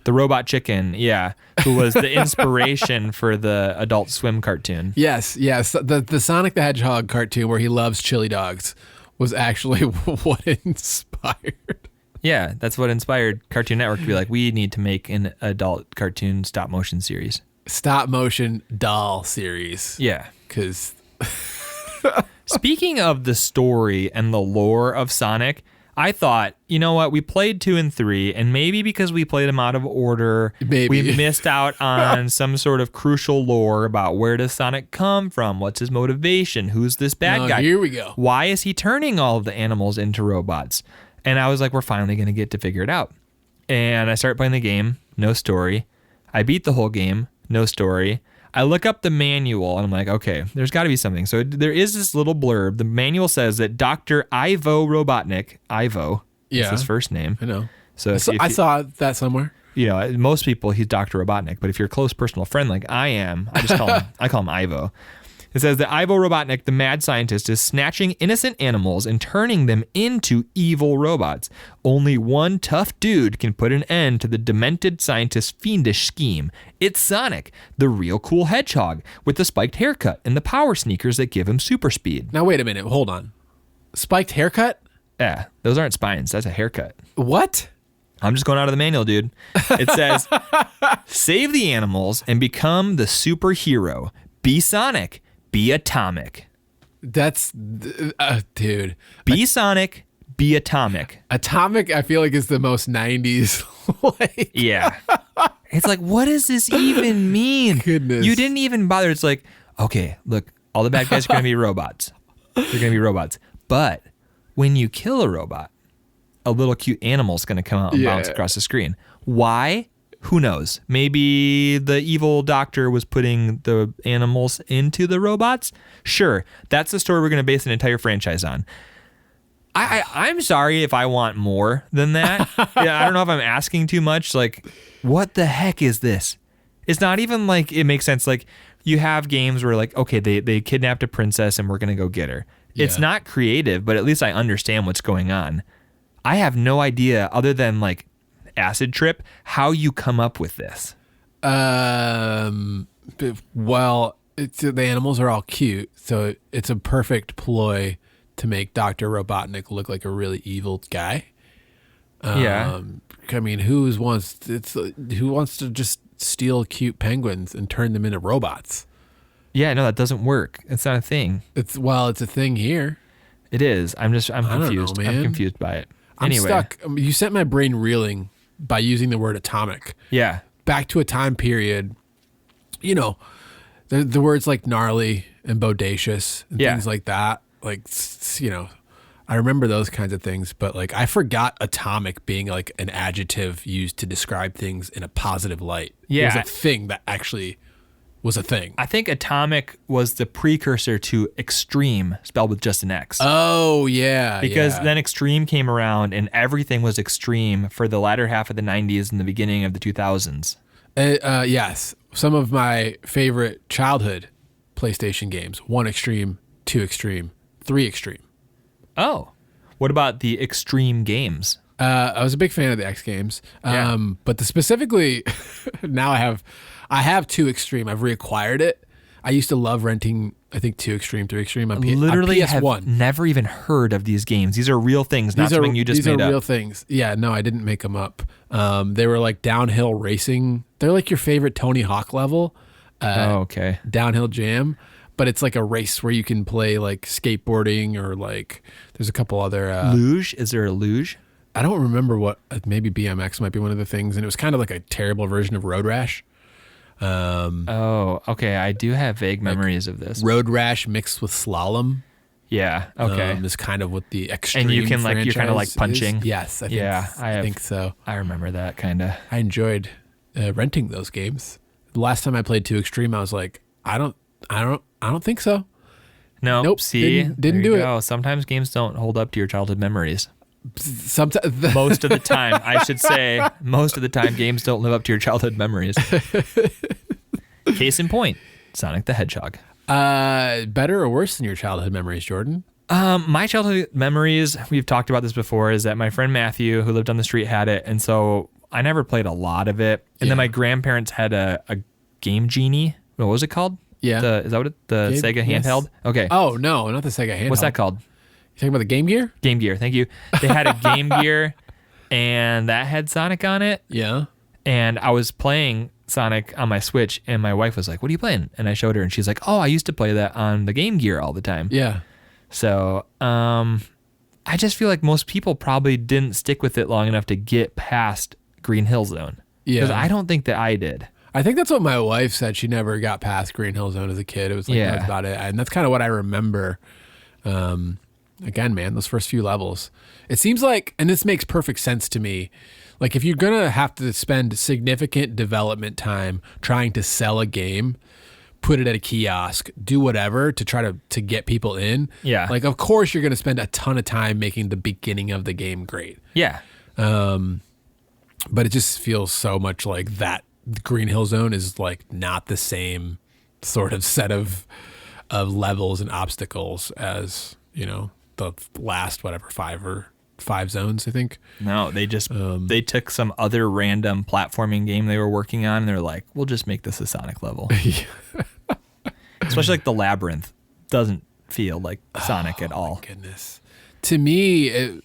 The robot chicken, yeah, who was the inspiration for the Adult Swim cartoon. Yes. The Sonic the Hedgehog cartoon where he loves chili dogs was actually what inspired. Yeah, that's what inspired Cartoon Network to be like, we need to make an adult cartoon stop motion series. Stop motion doll series. Yeah. Because... Speaking of the story and the lore of Sonic, I thought, you know what, we played 2 and 3, and maybe because we played them out of order, we missed out on some sort of crucial lore about where does Sonic come from, what's his motivation, who's this bad guy. Here we go. Why is he turning all of the animals into robots? And I was like, we're finally going to get to figure it out. And I started playing the game, no story. I beat the whole game, no story. I look up the manual and I'm like, okay, there's got to be something. So there is this little blurb. The manual says that Dr. Ivo Robotnik, Ivo is his first name. I know. So I saw that somewhere. You know, most people, he's Dr. Robotnik, but if you're a close personal friend like I am, I call him Ivo. It says that Ivo Robotnik, the mad scientist, is snatching innocent animals and turning them into evil robots. Only one tough dude can put an end to the demented scientist's fiendish scheme. It's Sonic, the real cool hedgehog, with the spiked haircut and the power sneakers that give him super speed. Now, wait a minute. Hold on. Spiked haircut? Yeah, those aren't spines. That's a haircut. What? I'm just going out of the manual, dude. It says, save the animals and become the superhero. Be Sonic. Be atomic. That's, dude. Be Sonic. Be atomic. Atomic, I feel like, is the most 90s. Yeah. It's like, what does this even mean? Goodness. You didn't even bother. It's like, okay, look, all the bad guys are going to be robots. They're going to be robots. But when you kill a robot, a little cute animal's going to come out and bounce across the screen. Why? Who knows? Maybe the evil doctor was putting the animals into the robots? Sure. That's the story we're going to base an entire franchise on. I'm sorry if I want more than that. Yeah, I don't know if I'm asking too much. Like, what the heck is this? It's not even like it makes sense. Like, you have games where like, okay, they kidnapped a princess and we're going to go get her. Yeah. It's not creative, but at least I understand what's going on. I have no idea other than like acid trip how you come up with this. Well, the animals are all cute, so it's a perfect ploy to make Dr. Robotnik look like a really evil guy. Yeah. I mean, who wants to just steal cute penguins and turn them into robots? Yeah, no, that doesn't work. It's not a thing. It's a thing here. It is. I'm confused. I don't know, man. I'm confused by it. I'm stuck. You sent my brain reeling by using the word atomic. Yeah. Back to a time period, you know, the words like gnarly and bodacious and things like that. Like, you know, I remember those kinds of things, but like I forgot atomic being like an adjective used to describe things in a positive light. Yeah. It was a thing that actually was a thing. I think atomic was the precursor to extreme, spelled with just an X. Oh, yeah. Because then extreme came around and everything was extreme for the latter half of the 90s and the beginning of the 2000s. Yes. Some of my favorite childhood PlayStation games. 1 Extreme, 2 Extreme, 3 Extreme. Oh. What about the extreme games? I was a big fan of the X games. But specifically, now I have 2 Extreme. I've reacquired it. I used to love renting, I think, 2 Extreme, 3 Extreme on Literally on PS1. have never even heard of these games. These are real things, not something you just made up. These are real things. Yeah, no, I didn't make them up. They were like downhill racing. They're like your favorite Tony Hawk level. Okay. Downhill Jam. But it's like a race where you can play like skateboarding or like there's a couple other... luge? Is there a luge? I don't remember what... Maybe BMX might be one of the things. And it was kind of like a terrible version of Road Rash. Okay. I do have vague memories of this. Road Rash mixed with slalom. Yeah. Okay. Is kind of what the extreme. And you can like you're kind of like punching. Yes. I think so. I remember that kind of. I enjoyed renting those games. The last time I played 2 Extreme, I was like, I don't think so. No. Nope. See, didn't do it. Sometimes games don't hold up to your childhood memories. Sometimes most of the time, I should say, most of the time, games don't live up to your childhood memories. Case in point, Sonic the Hedgehog. Better or worse than your childhood memories, Jordan? My childhood memories, we've talked about this before, is that my friend Matthew, who lived on the street, had it, and so I never played a lot of it. And then my grandparents had a Game Genie. What was it called? Yeah. Is that what the Sega handheld? Yes. Okay. Oh, no, not the Sega handheld. What's that called? You talking about the Game Gear? Game Gear, thank you. They had a Game Gear, and that had Sonic on it. Yeah. And I was playing Sonic on my Switch, and my wife was like, "What are you playing?" And I showed her, and she's like, "Oh, I used to play that on the Game Gear all the time." Yeah. So, I just feel like most people probably didn't stick with it long enough to get past Green Hill Zone. Yeah. Because I don't think that I did. I think that's what my wife said. She never got past Green Hill Zone as a kid. It was like that's about it. And that's kind of what I remember. Again, man, those first few levels. It seems like, and this makes perfect sense to me, like if you're going to have to spend significant development time trying to sell a game, put it at a kiosk, do whatever to try to get people in. Yeah. Like, of course, you're going to spend a ton of time making the beginning of the game great. Yeah. But it just feels so much like that. The Green Hill Zone is like not the same sort of set of levels and obstacles as, the last, five zones, I think. No, they just they took some other random platforming game they were working on, and they're like, we'll just make this a Sonic level. Especially like the Labyrinth doesn't feel like Sonic at all. My goodness. To me, I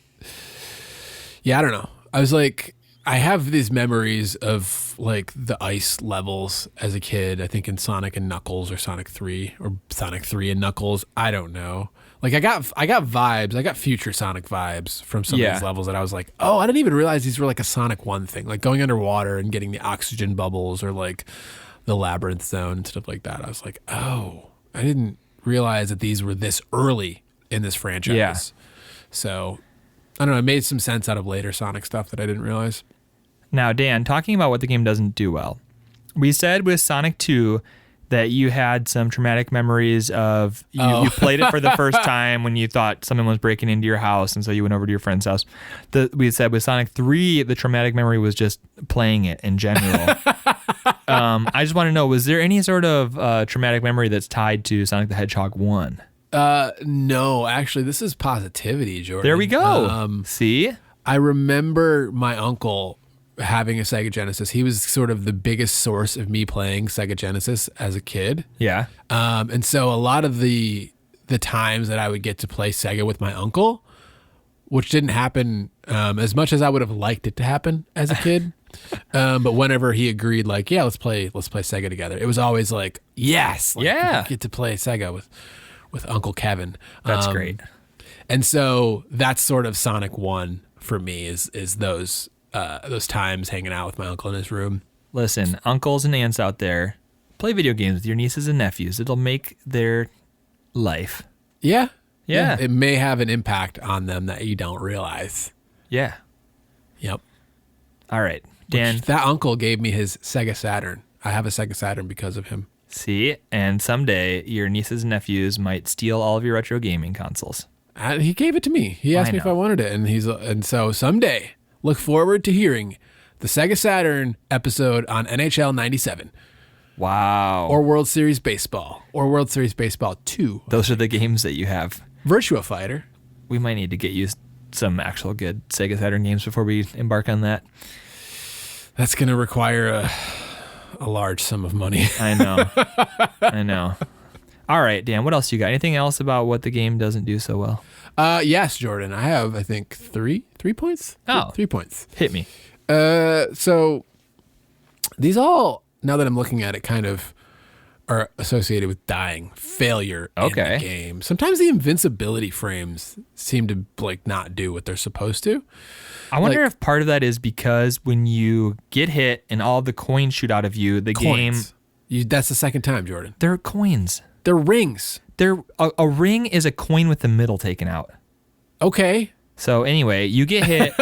don't know. I was like, I have these memories of like the ice levels as a kid. I think in Sonic and Knuckles or Sonic 3 and Knuckles. I don't know. Like I got vibes. I got future Sonic vibes from some of these levels that I was like, oh, I didn't even realize these were like a Sonic 1 thing. Like going underwater and getting the oxygen bubbles or like the Labyrinth Zone and stuff like that. I was like, oh, I didn't realize that these were this early in this franchise. Yeah. So I don't know. It made some sense out of later Sonic stuff that I didn't realize. Now, Dan, talking about what the game doesn't do well, we said with Sonic 2 that you had some traumatic memories of you played it for the first time when you thought someone was breaking into your house, and so you went over to your friend's house. We said with Sonic 3, the traumatic memory was just playing it in general. I just want to know, was there any sort of traumatic memory that's tied to Sonic the Hedgehog 1? No, actually, this is positivity, Jordan. There we go. See? I remember my uncle having a Sega Genesis. He was sort of the biggest source of me playing Sega Genesis as a kid. Yeah. And so a lot of the times that I would get to play Sega with my uncle, which didn't happen as much as I would have liked it to happen as a kid. But whenever he agreed, like, yeah, let's play Sega together, it was always like, yes, like, yeah, get to play Sega with Uncle Kevin. That's great. And so that's sort of Sonic 1 for me is those times hanging out with my uncle in his room. Listen, uncles and aunts out there, play video games with your nieces and nephews. It'll make their life. Yeah. Yeah. It may have an impact on them that you don't realize. Yeah. Yep. All right, Dan. That uncle gave me his Sega Saturn. I have a Sega Saturn because of him. See, and someday your nieces and nephews might steal all of your retro gaming consoles. He gave it to me. He asked me if I wanted it, and so someday, look forward to hearing the Sega Saturn episode on NHL 97. Wow. Or World Series Baseball. Or World Series Baseball 2. Those are the games that you have. Virtua Fighter. We might need to get you some actual good Sega Saturn games before we embark on that. That's going to require a large sum of money. I know. I know. All right, Dan, what else you got? Anything else about what the game doesn't do so well? Yes, Jordan. I have, I think, three points. Oh. 3 points. Hit me. So these all, now that I'm looking at it, kind of are associated with dying, failure in the game. Sometimes the invincibility frames seem to like not do what they're supposed to. I wonder if part of that is because when you get hit and all the coins shoot out of you, the coins. game... That's the second time, Jordan. They're coins. They're rings. A ring is a coin with the middle taken out. Okay. So anyway, you get hit,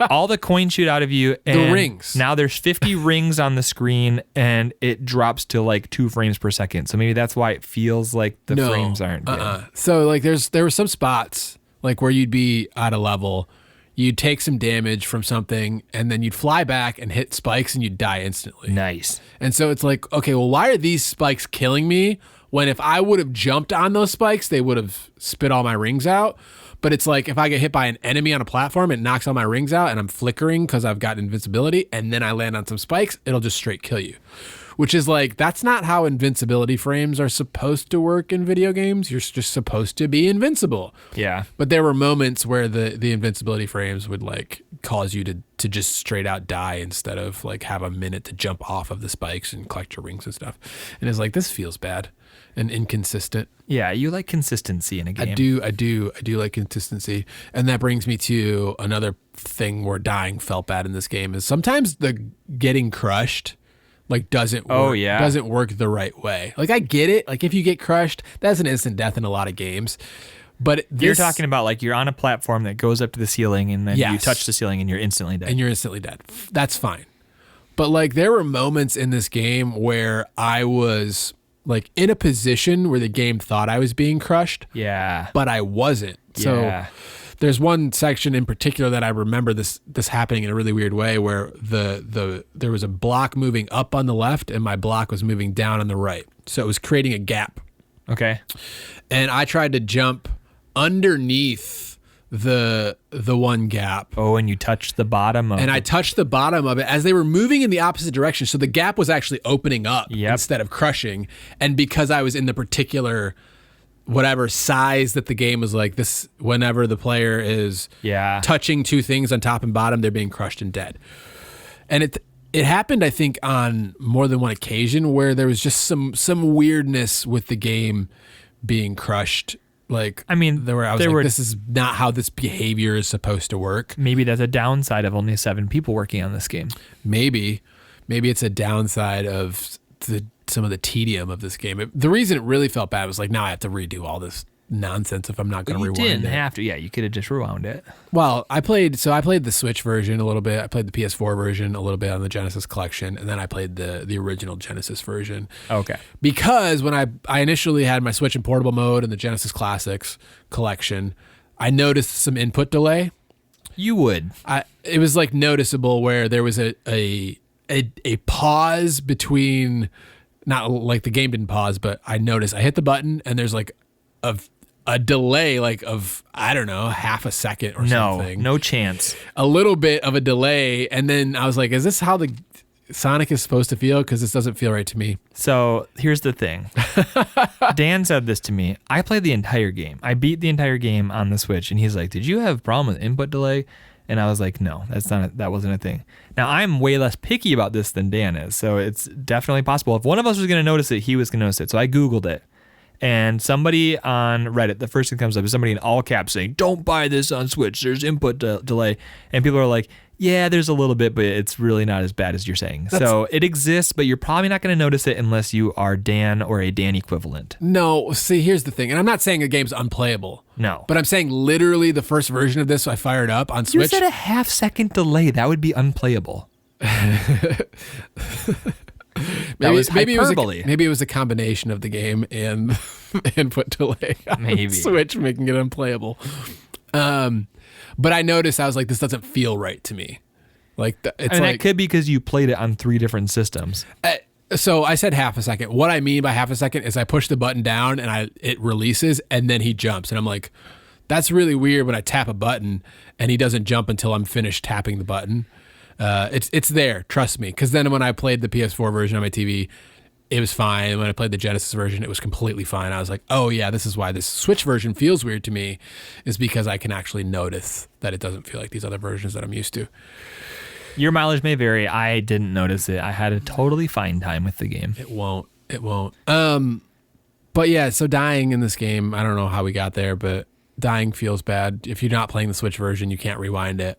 all the coins shoot out of you, and the rings. Now there's 50 rings on the screen, and it drops to like 2 frames per second. So maybe that's why it feels like the frames aren't good. So like there were some spots like where you'd be at a level, you'd take some damage from something, and then you'd fly back and hit spikes, and you'd die instantly. Nice. And so it's like, okay, well, why are these spikes killing me when if I would have jumped on those spikes, they would have spit all my rings out? But it's like if I get hit by an enemy on a platform, it knocks all my rings out and I'm flickering because I've got invincibility, and then I land on some spikes, it'll just straight kill you. Which is like, that's not how invincibility frames are supposed to work in video games. You're just supposed to be invincible. Yeah. But there were moments where the invincibility frames would like cause you to just straight out die instead of like have a minute to jump off of the spikes and collect your rings and stuff. And it's like, this feels bad and inconsistent. Yeah, you like consistency in a game. I do like consistency. And that brings me to another thing where dying felt bad in this game is sometimes the getting crushed like doesn't work the right way. Like I get it. Like if you get crushed, that's an instant death in a lot of games. But you're talking about like you're on a platform that goes up to the ceiling and then you touch the ceiling and you're instantly dead. That's fine. But like there were moments in this game where I was like in a position where the game thought I was being crushed, Yeah. but I wasn't. Yeah. So there's one section in particular that I remember this happening in a really weird way, where there was a block moving up on the left and my block was moving down on the right. So it was creating a gap. Okay. And I tried to jump underneath the one gap. Oh, and you touched the bottom of And I touched the bottom of it as they were moving in the opposite direction. So the gap was actually opening up instead of crushing. And because I was in the particular whatever size that the game was like, this, whenever the player is touching two things on top and bottom, they're being crushed and dead. And it happened, I think, on more than one occasion where there was just some weirdness with the game being crushed. Like, I mean, this is not how this behavior is supposed to work. Maybe that's a downside of only 7 people working on this game. Maybe it's a downside of some of the tedium of this game. The reason it really felt bad was like, now I have to redo all this nonsense if I'm not going to rewind it. You didn't have to. Yeah, you could have just rewound it. Well, I played the Switch version a little bit. I played the PS4 version a little bit on the Genesis collection, and then I played the original Genesis version. Okay. Because when I initially had my Switch in portable mode and the Genesis Classics collection, I noticed some input delay. You would. It was like noticeable where there was a pause between. Not like the game didn't pause, but I noticed I hit the button and there's like a delay like of, I don't know, half a second or something. No chance. A little bit of a delay. And then I was like, is this how the Sonic is supposed to feel? Because this doesn't feel right to me. So here's the thing. Dan said this to me. I played the entire game. I beat the entire game on the Switch. And he's like, did you have a problem with input delay? And I was like, no, that wasn't a thing. Now, I'm way less picky about this than Dan is, so it's definitely possible. If one of us was going to notice it, he was going to notice it. So I Googled it. And somebody on Reddit, the first thing that comes up is somebody in all caps saying, don't buy this on Switch. There's input delay. And people are like, yeah, there's a little bit, but it's really not as bad as you're saying. So it exists, but you're probably not going to notice it unless you are Dan or a Dan equivalent. No, see, here's the thing. And I'm not saying the game's unplayable. No. But I'm saying literally the first version of this I fired up on Switch. You said a half-second delay. That would be unplayable. Maybe it was a combination of the game and the input delay on Switch making it unplayable. But I noticed, I was like, this doesn't feel right to me. That could be because you played it on 3 different systems. So I said half a second. What I mean by half a second is I push the button down and it releases and then he jumps. And I'm like, that's really weird when I tap a button and he doesn't jump until I'm finished tapping the button. It's there, trust me. Because then when I played the PS4 version on my TV, it was fine. When I played the Genesis version, it was completely fine. I was like, oh yeah, this is why this Switch version feels weird to me, is because I can actually notice that it doesn't feel like these other versions that I'm used to. Your mileage may vary. I didn't notice it. I had a totally fine time with the game. It won't. But yeah, so dying in this game, I don't know how we got there, but dying feels bad. If you're not playing the Switch version, you can't rewind it.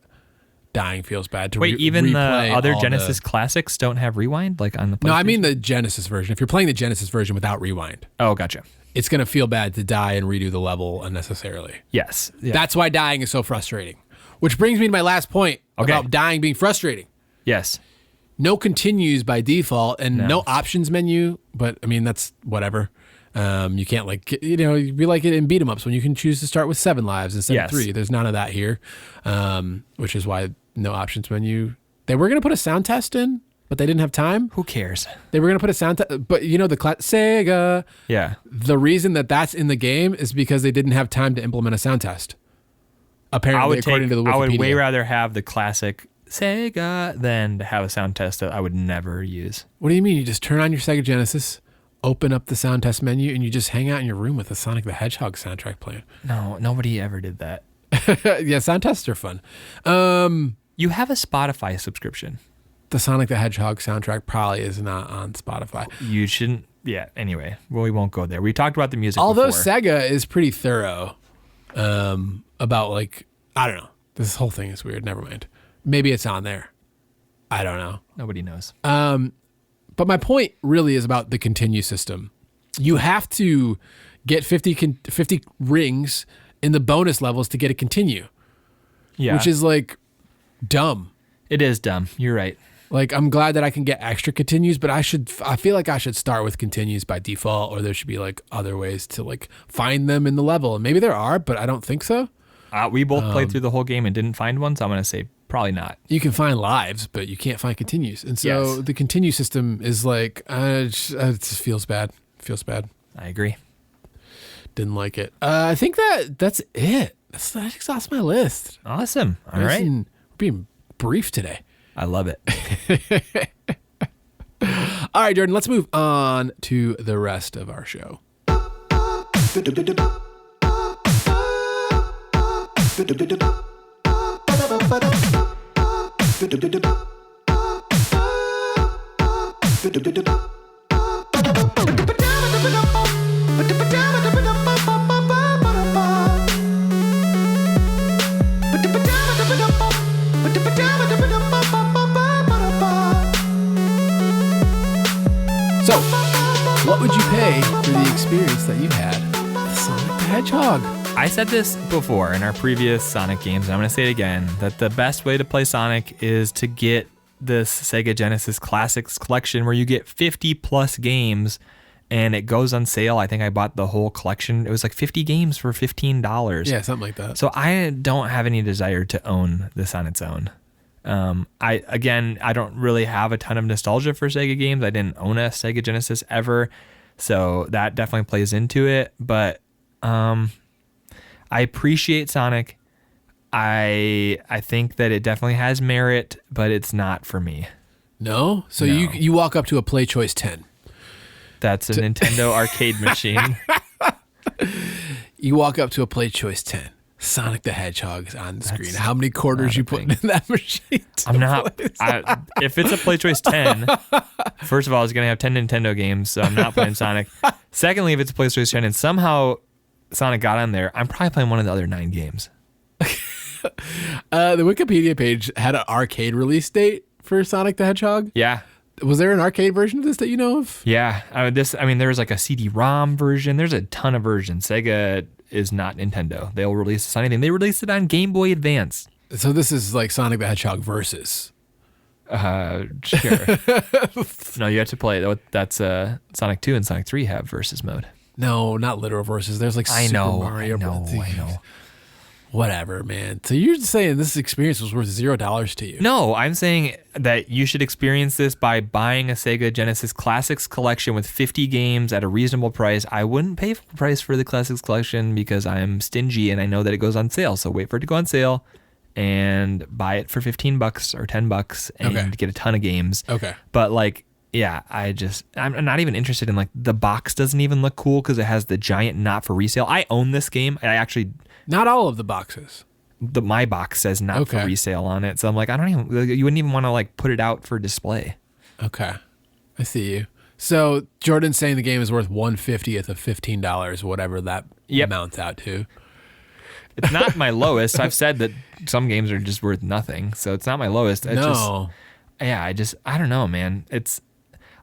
Dying feels bad. Even the other Genesis classics don't have rewind, like on the PlayStation? No, I mean the Genesis version. If you're playing the Genesis version without rewind. Oh, gotcha. It's going to feel bad to die and redo the level unnecessarily. Yes. Yeah. That's why dying is so frustrating. Which brings me to my last point about dying being frustrating. Yes. No continues by default and no options menu, but I mean, that's whatever. You can't be like it in beat 'em ups when you can choose to start with 7 lives instead of 3. There's none of that here, which is why no options menu. They were going to put a sound test in, but they didn't have time. Who cares? They were going to put a sound test, but the Sega. Yeah. The reason that's in the game is because they didn't have time to implement a sound test. Apparently, according to the Wikipedia. I would way rather have the classic Sega than to have a sound test that I would never use. What do you mean? You just turn on your Sega Genesis, open up the sound test menu, and you just hang out in your room with the Sonic the Hedgehog soundtrack playing. No, nobody ever did that. Yeah, sound tests are fun. You have a Spotify subscription. The Sonic the Hedgehog soundtrack probably is not on Spotify. You shouldn't. Yeah, anyway. Well, we won't go there. We talked about the music Although before. Sega is pretty thorough about, I don't know. This whole thing is weird. Never mind. Maybe it's on there. I don't know. Nobody knows. But my point really is about the continue system. You have to get 50 rings in the bonus levels to get a continue. Yeah. Which is dumb. It is dumb. You're right. Like, I'm glad that I can get extra continues, but I feel like I should start with continues by default, or there should be like other ways to like find them in the level. And maybe there are, but I don't think so. We both played through the whole game and didn't find one, so I'm going to say probably not. You can find lives, but you can't find continues. And so the continue system is like, it just feels bad. Feels bad. I agree. Didn't like it. I think that's it. That exhausts my list. Awesome. All right. We're being brief today. I love it. All right, Jordan, let's move on to the rest of our show. So, what would you pay for the experience that you had with Sonic the Hedgehog? I said this before in our previous Sonic games, and I'm going to say it again, that the best way to play Sonic is to get this Sega Genesis Classics collection where you get 50 plus games and it goes on sale. I think I bought the whole collection. It was like 50 games for $15. Yeah, something like that. So I don't have any desire to own this on its own. I don't really have a ton of nostalgia for Sega games. I didn't own a Sega Genesis ever, so that definitely plays into it. But I appreciate Sonic. I think that it definitely has merit, but it's not for me. No? So No. you walk up to a Play Choice 10. That's a Nintendo arcade machine. You walk up to a Play Choice 10. Sonic the Hedgehog is on the screen. That's How many quarters you putting in that machine? I'm not. If it's a Play Choice 10, first of all, it's going to have 10 Nintendo games, so I'm not playing Sonic. Secondly, if it's a Play Choice 10 and somehow Sonic got on there, I'm probably playing one of the other 9 games. The Wikipedia page had an arcade release date for Sonic the Hedgehog. Yeah. Was there an arcade version of this that you know of? Yeah. There was like a CD-ROM version. There's a ton of versions. Sega is not Nintendo. They'll release this on anything. They released it on Game Boy Advance. So this is like Sonic the Hedgehog versus. Sure. No, you have to play. That's Sonic 2 and Sonic 3 have versus mode. No, not literal versus. There's like Super Mario. I know. Whatever, man. So you're saying this experience was worth $0 to you? No, I'm saying that you should experience this by buying a Sega Genesis Classics collection with 50 games at a reasonable price. I wouldn't pay full price for the Classics collection because I'm stingy and I know that it goes on sale. So wait for it to go on sale and buy it for $15 or $10 and get a ton of games. Okay. But like, yeah, I'm not even interested in like the box doesn't even look cool because it has the giant not for resale. I own this game. Not all of the boxes. My box says not for resale on it. So I'm like, you wouldn't even want to like put it out for display. Okay. I see you. So Jordan's saying the game is worth 1/50th of $15, whatever that amounts out to. It's not my lowest. I've said that some games are just worth nothing. So it's not my lowest. I don't know, man. It's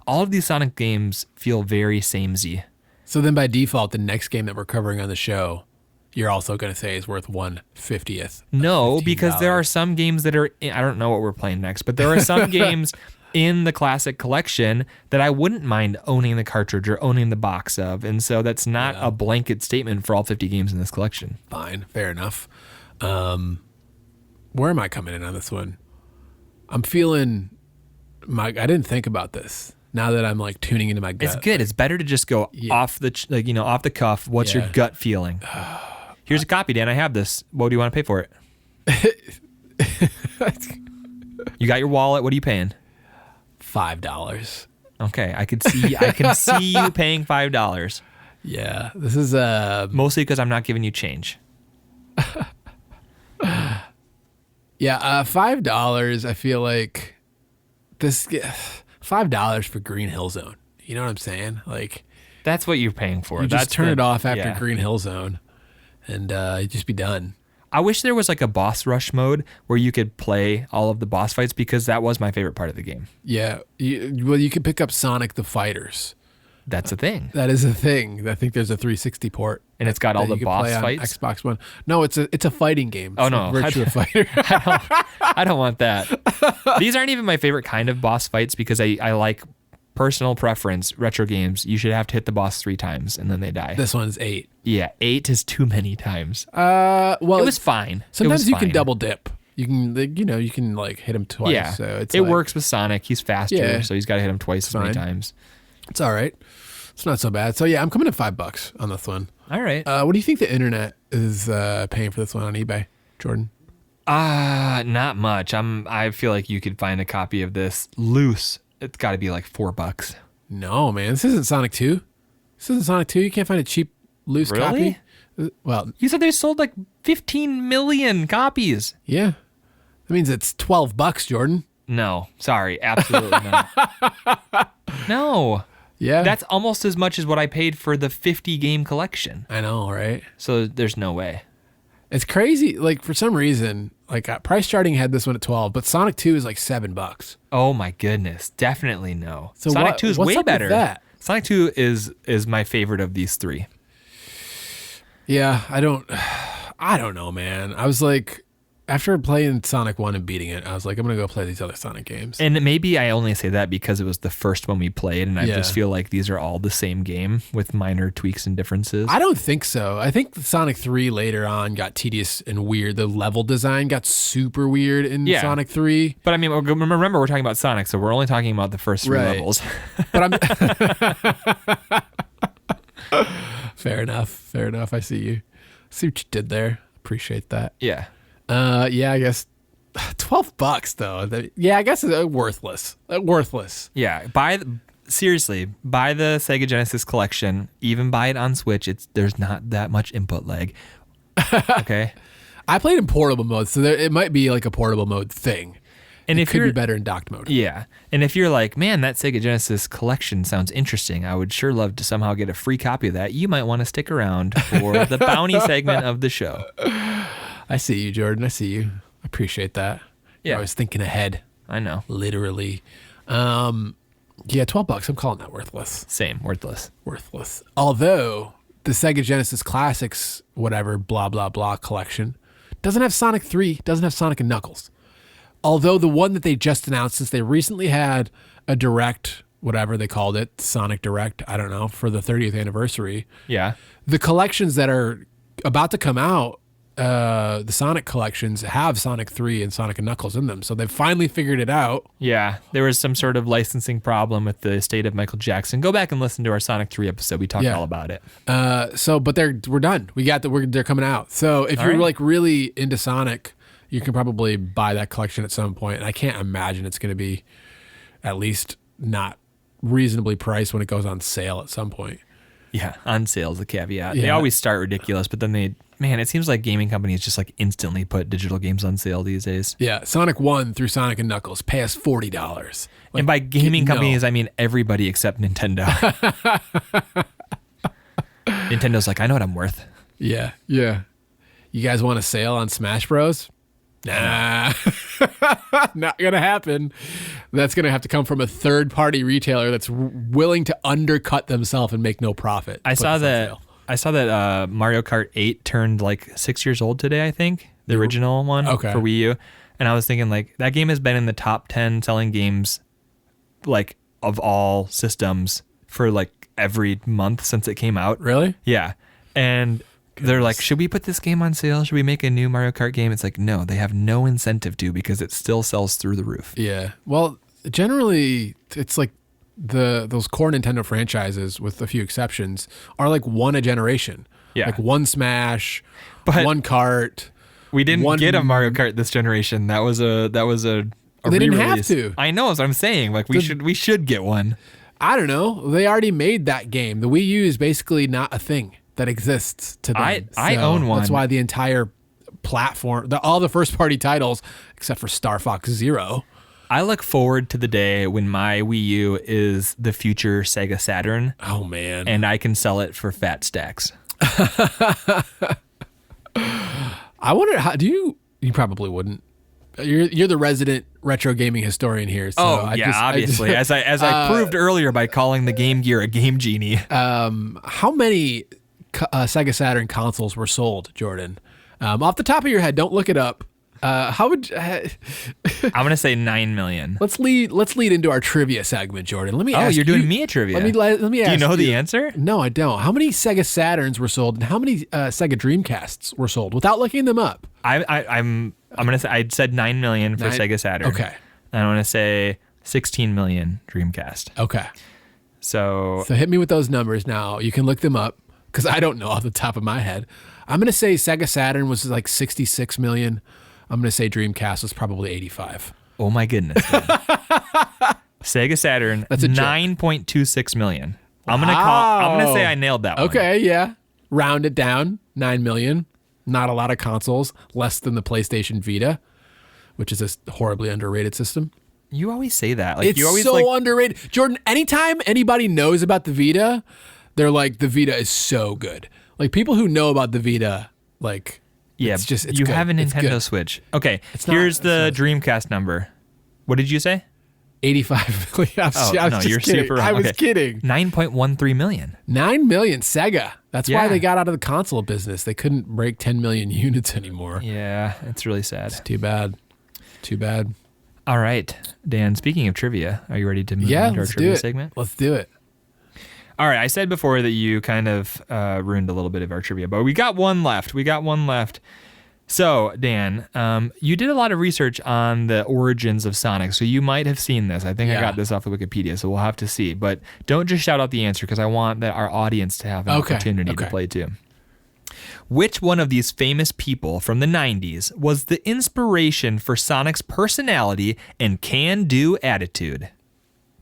all of these Sonic games feel very samey. So then by default, the next game that we're covering on the show, you're also going to say is worth 1/50th. No, because there are some games that are, I don't know what we're playing next, but there are some games in the classic collection that I wouldn't mind owning the cartridge or owning the box of. And so that's not a blanket statement for all 50 games in this collection. Fine. Fair enough. Where am I coming in on this one? I'm feeling I didn't think about this. Now that I'm like tuning into my gut. It's good. It's better to just go off the cuff. What's your gut feeling? Here's a copy, Dan. I have this. What do you want to pay for it? You got your wallet. What are you paying? $5. Okay, I can see you paying $5. Yeah, this is mostly because I'm not giving you change. Yeah, $5. I feel like this $5 for Green Hill Zone. You know what I'm saying? Like that's what you're paying for. You just turn it off after Green Hill Zone, and you'd just be done. I wish there was like a boss rush mode where you could play all of the boss fights because that was my favorite part of the game. Yeah, you could pick up Sonic the Fighters. That's a thing. That is a thing. I think there's a 360 port. And it's got all that the you can boss play on fights. Xbox One. No, it's a fighting game. Oh, It's no. like Virtua Fighter. I don't want that. These aren't even my favorite kind of boss fights because I like personal preference. Retro games, you should have to hit the boss 3 times and then they die. This one's 8. Yeah, 8 is too many times. Well, It was fine. sometimes you can fine. double dip. You can, you can like hit him twice. Yeah, So it's it like, works with Sonic. He's faster, Yeah. so he's got to hit him twice as many Fine. times. It's all right. It's not so bad. So yeah, I'm coming at $5 on this one. All right. What do you think the internet is paying for this one on eBay, Jordan? Not much. I feel like you could find a copy of this loose. It's got to be like $4. No, man. This isn't Sonic 2. This isn't Sonic 2. You can't find a cheap loose Really? copy. Well, You said they sold like 15 million copies. yeah. That means it's $12, Jordan. No, sorry, absolutely not. No, Yeah. that's almost as much as what I paid for the 50 game collection. I know, right? So there's no way. It's crazy. Like for some reason, like PriceCharting had this one at 12, but Sonic 2 is like $7. Oh my goodness, definitely no. So Sonic 2 is what's way up with better. that? Sonic 2 is my favorite of these 3. Yeah, I don't know, man. I was like, after playing Sonic 1 and beating it, I was like, I'm going to go play these other Sonic games. And maybe I only say that because it was the first one we played, and I Yeah. just feel like these are all the same game with minor tweaks and differences. I don't think so. I think Sonic 3 later on got tedious and weird. The level design got super weird in Yeah. Sonic 3. But I mean, remember we're talking about Sonic, so we're only talking about the first 3 Right. levels. But I'm Fair enough. I see you. See what you did there. Appreciate that. Yeah. Yeah, I guess $12 though. Yeah, I guess it's worthless. Worthless. Yeah, seriously, buy the Sega Genesis collection. Even buy it on Switch. There's not that much input lag. Okay, I played in portable mode, so it might be like a portable mode thing. and It if could you're be better in docked mode. yeah, and if you're like, man, that Sega Genesis collection sounds interesting. I would sure love to somehow get a free copy of that. You might want to stick around for the bounty segment of the show. I see you, Jordan. I see you. I appreciate that. Yeah. I was thinking ahead, I know. literally. Yeah, $12. I'm calling that worthless. Same, worthless. Worthless. Although the Sega Genesis Classics, whatever, blah, blah, blah collection doesn't have Sonic 3, doesn't have Sonic and Knuckles. Although the one that they just announced, since they recently had a direct, whatever they called it, Sonic Direct, I don't know, for the 30th anniversary, Yeah. the collections that are about to come out, the Sonic collections have Sonic 3 and Sonic and Knuckles in them. So they've finally figured it out. Yeah, there was some sort of licensing problem with the estate of Michael Jackson. Go back and listen to our Sonic 3 episode. We talked Yeah. all about it. But we're done. They're coming out. So if you're right. like really into Sonic, you can probably buy that collection at some point. And I can't imagine it's going to be at least not reasonably priced when it goes on sale at some point. Yeah, on sale is the caveat. They Yeah. always start ridiculous, but then it seems like gaming companies just like instantly put digital games on sale these days. Yeah, Sonic 1 through Sonic and Knuckles pay us $40. And by gaming no. companies, I mean everybody except Nintendo. Nintendo's like, I know what I'm worth. Yeah. You guys want a sale on Smash Bros? Nah, not gonna happen. That's gonna have to come from a third-party retailer that's willing to undercut themselves and make no profit. I saw that Mario Kart 8 turned like 6 years old today, I think. The original one Okay. for Wii U. And I was thinking like that game has been in the top 10 selling games like of all systems for like every month since it came out. Really? Yeah. And they're like, should we put this game on sale? Should we make a new Mario Kart game? It's like, no, they have no incentive to because it still sells through the roof. Yeah. Well, generally, it's like those core Nintendo franchises, with a few exceptions, are like one a generation. Yeah. Like one Smash, But- one Kart. We didn't One- get a Mario Kart this generation. That was a They didn't have re-release. to. I know, that's what I'm saying. Like we should get one. I don't know. They already made that game. The Wii U is basically not a thing that exists to them. I own one. That's why the entire platform, all the first party titles, except for Star Fox Zero. I look forward to the day when my Wii U is the future Sega Saturn Oh man. and I can sell it for fat stacks. I wonder how you probably wouldn't. You're the resident retro gaming historian here. So obviously. As I proved earlier by calling the Game Gear a Game Genie. How many Sega Saturn consoles were sold, Jordan? Off the top of your head, don't look it up. How would I'm gonna say 9 million. Let's lead into our trivia segment, Jordan. Let me ask you're doing me a trivia. Let me ask. Do you know the answer? No, I don't. How many Sega Saturns were sold, and how many Sega Dreamcasts were sold without looking them up? I'm gonna say I said 9 million for Sega Saturn. Okay. And I'm gonna say 16 million Dreamcast. Okay. So hit me with those numbers now. You can look them up because I don't know off the top of my head. I'm gonna say Sega Saturn was like 66 million. I'm going to say Dreamcast was probably 85. Oh my goodness. Sega Saturn, that's 9.26 million. I'm going to say I nailed that one. Okay, yeah. Round it down, 9 million. Not a lot of consoles, less than the PlayStation Vita, which is a horribly underrated system. You always say that. It's you always so underrated. Jordan, anytime anybody knows about the Vita, they're like, the Vita is so good. Like, people who know about the Vita, like... Yeah, it's you good. have a Nintendo Switch. Okay, here's the Dreamcast number. What did you say? 85 million. You're super wrong. I was kidding. 9.13 million. 9 million, Sega. That's why they got out of the console business. They couldn't break 10 million units anymore. Yeah, it's really sad. It's too bad. Too bad. All right, Dan, speaking of trivia, are you ready to move into our trivia segment? Let's do it. All right, I said before that you kind of ruined a little bit of our trivia, but we got one left. So, Dan, you did a lot of research on the origins of Sonic, so you might have seen this. I think I got this off of Wikipedia, so we'll have to see. But don't just shout out the answer, because I want our audience to have an opportunity to play too. Which one of these famous people from the 90s was the inspiration for Sonic's personality and can-do attitude?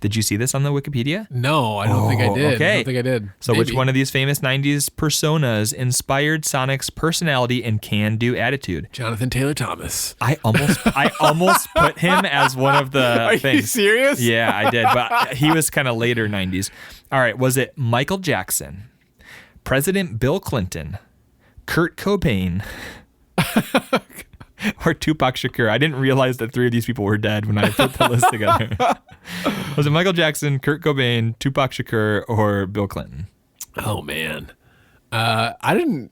Did you see this on the Wikipedia? No, I don't think I did. Okay. I don't think I did. So which one of these famous 90s personas inspired Sonic's personality and can-do attitude? Jonathan Taylor Thomas. I almost put him as one of the things. Are you serious? Yeah, I did. But he was kind of later 90s. All right. Was it Michael Jackson, President Bill Clinton, Kurt Cobain, or Tupac Shakur? I didn't realize that three of these people were dead when I put the list together. Was it Michael Jackson, Kurt Cobain, Tupac Shakur, or Bill Clinton? Oh, man. I didn't...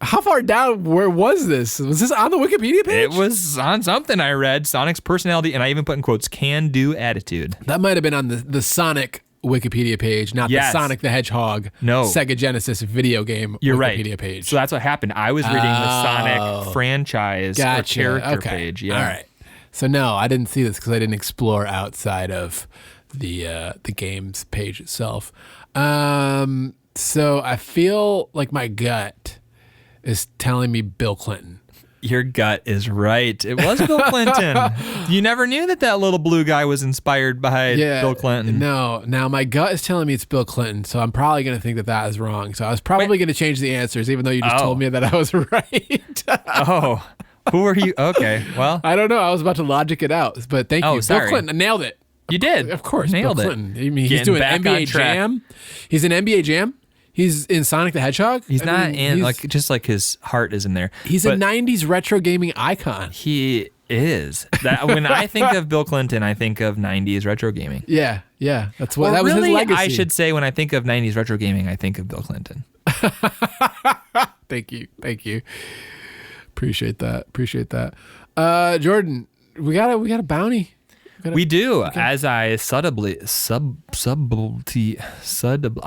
How far down, where was this? Was this on the Wikipedia page? It was on something I read. Sonic's personality, and I even put in quotes, can-do attitude. That might have been on the Sonic Wikipedia page, not the Sonic the Hedgehog Sega Genesis video game Wikipedia page. So that's what happened. I was reading the Sonic franchise or character page. Yeah. All right. So no, I didn't see this because I didn't explore outside of the game's page itself. So I feel like my gut is telling me Bill Clinton. Your gut is right. It was Bill Clinton. You never knew that little blue guy was inspired by Bill Clinton. No. Now, my gut is telling me it's Bill Clinton, so I'm probably going to think that is wrong. So I was probably going to change the answers, even though you just told me that I was right. Who are you? Okay, well. I don't know. I was about to logic it out, but thank you. Sorry. Bill Clinton. I nailed it. You did. Of course, nailed Bill Clinton. I mean, he's doing NBA Jam. He's in NBA Jam. He's in Sonic the Hedgehog. He's just like his heart is in there. He's a 90s retro gaming icon. He is. When I think of Bill Clinton, I think of 90s retro gaming. Yeah. That was his legacy. I should say when I think of 90s retro gaming, I think of Bill Clinton. Thank you. Appreciate that. Jordan, we got a bounty. We do, as I I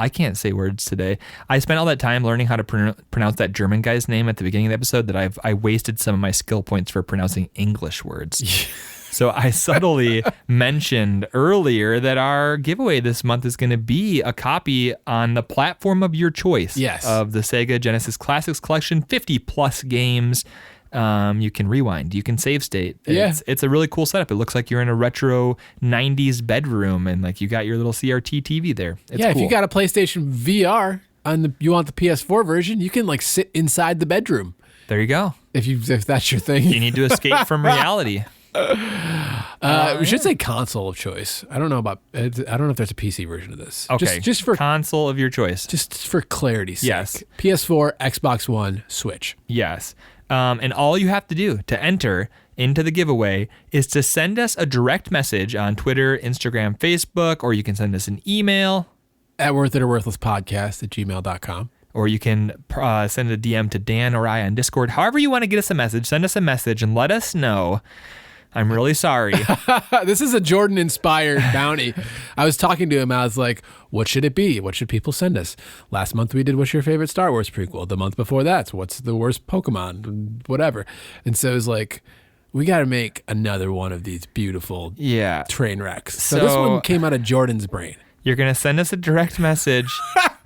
can't say words today. I spent all that time learning how to pronounce that German guy's name at the beginning of the episode that I wasted some of my skill points for pronouncing English words. So I subtly mentioned earlier that our giveaway this month is going to be a copy on the platform of your choice of the Sega Genesis Classics Collection, 50 plus games. You can rewind, you can save state. It's a really cool setup. It looks like you're in a retro 90s bedroom and like you got your little CRT TV there. It's cool. If you got a PlayStation VR you want the PS4 version, you can like sit inside the bedroom. There you go. If that's your thing. You need to escape from reality. We should say console of choice. I don't know if there's a PC version of this. Okay. Just for console of your choice. Just for clarity's sake. Yes. PS4, Xbox One, Switch. Yes. And all you have to do to enter into the giveaway is to send us a direct message on Twitter, Instagram, Facebook, or you can send us an email. At worthitoworthlesspodcast@gmail.com. Or you can send a DM to Dan or I on Discord. However you want to get us a message, send us a message and let us know. I'm really sorry. This is a Jordan-inspired bounty. I was talking to him. I was like, what should it be? What should people send us? Last month we did, what's your favorite Star Wars prequel? The month before that, what's the worst Pokemon? Whatever. And so it was like, we got to make another one of these beautiful train wrecks. So this one came out of Jordan's brain. You're going to send us a direct message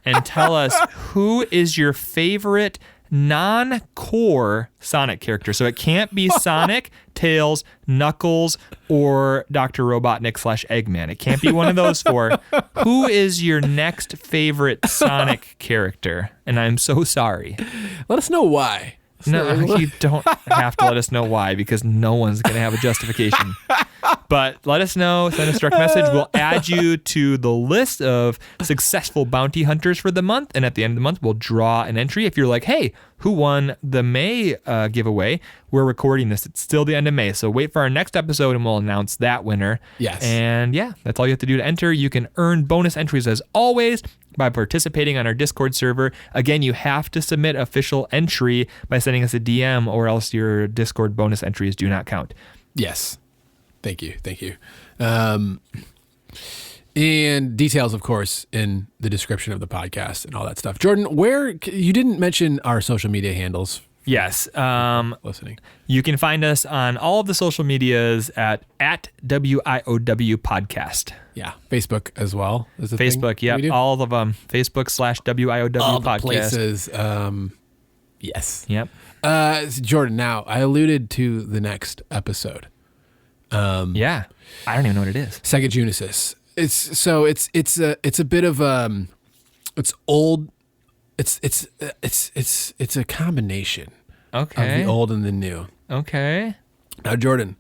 and tell us who is your favorite non-core Sonic character. So it can't be Sonic, Tails, Knuckles, or Dr. Robotnik / Eggman. It can't be one of those four. Who is your next favorite Sonic character? And I'm so sorry. Let us know why. No, you don't have to let us know why, because no one's going to have a justification. But let us know, send us a direct message. We'll add you to the list of successful bounty hunters for the month. And at the end of the month, we'll draw an entry. If you're like, hey, who won the May giveaway? We're recording this. It's still the end of May. So wait for our next episode and we'll announce that winner. Yes. And yeah, that's all you have to do to enter. You can earn bonus entries as always by participating on our Discord server. Again, you have to submit official entry by sending us a DM, or else your Discord bonus entries do not count. Yes. Thank you. And details, of course, in the description of the podcast and all that stuff. Jordan, where you didn't mention our social media handles. Yes. Listening. You can find us on all of the social medias at WIOW Podcast. Yeah. Facebook as well. Is Facebook, yeah. All of them. Facebook /WIOW all Podcast. The places. Yes. Yep. Jordan, now, I alluded to the next episode. Yeah. I don't even know what it is. Sega Genesis. It's a bit of it's old. It's a combination of the old and the new. Okay. Now, Jordan,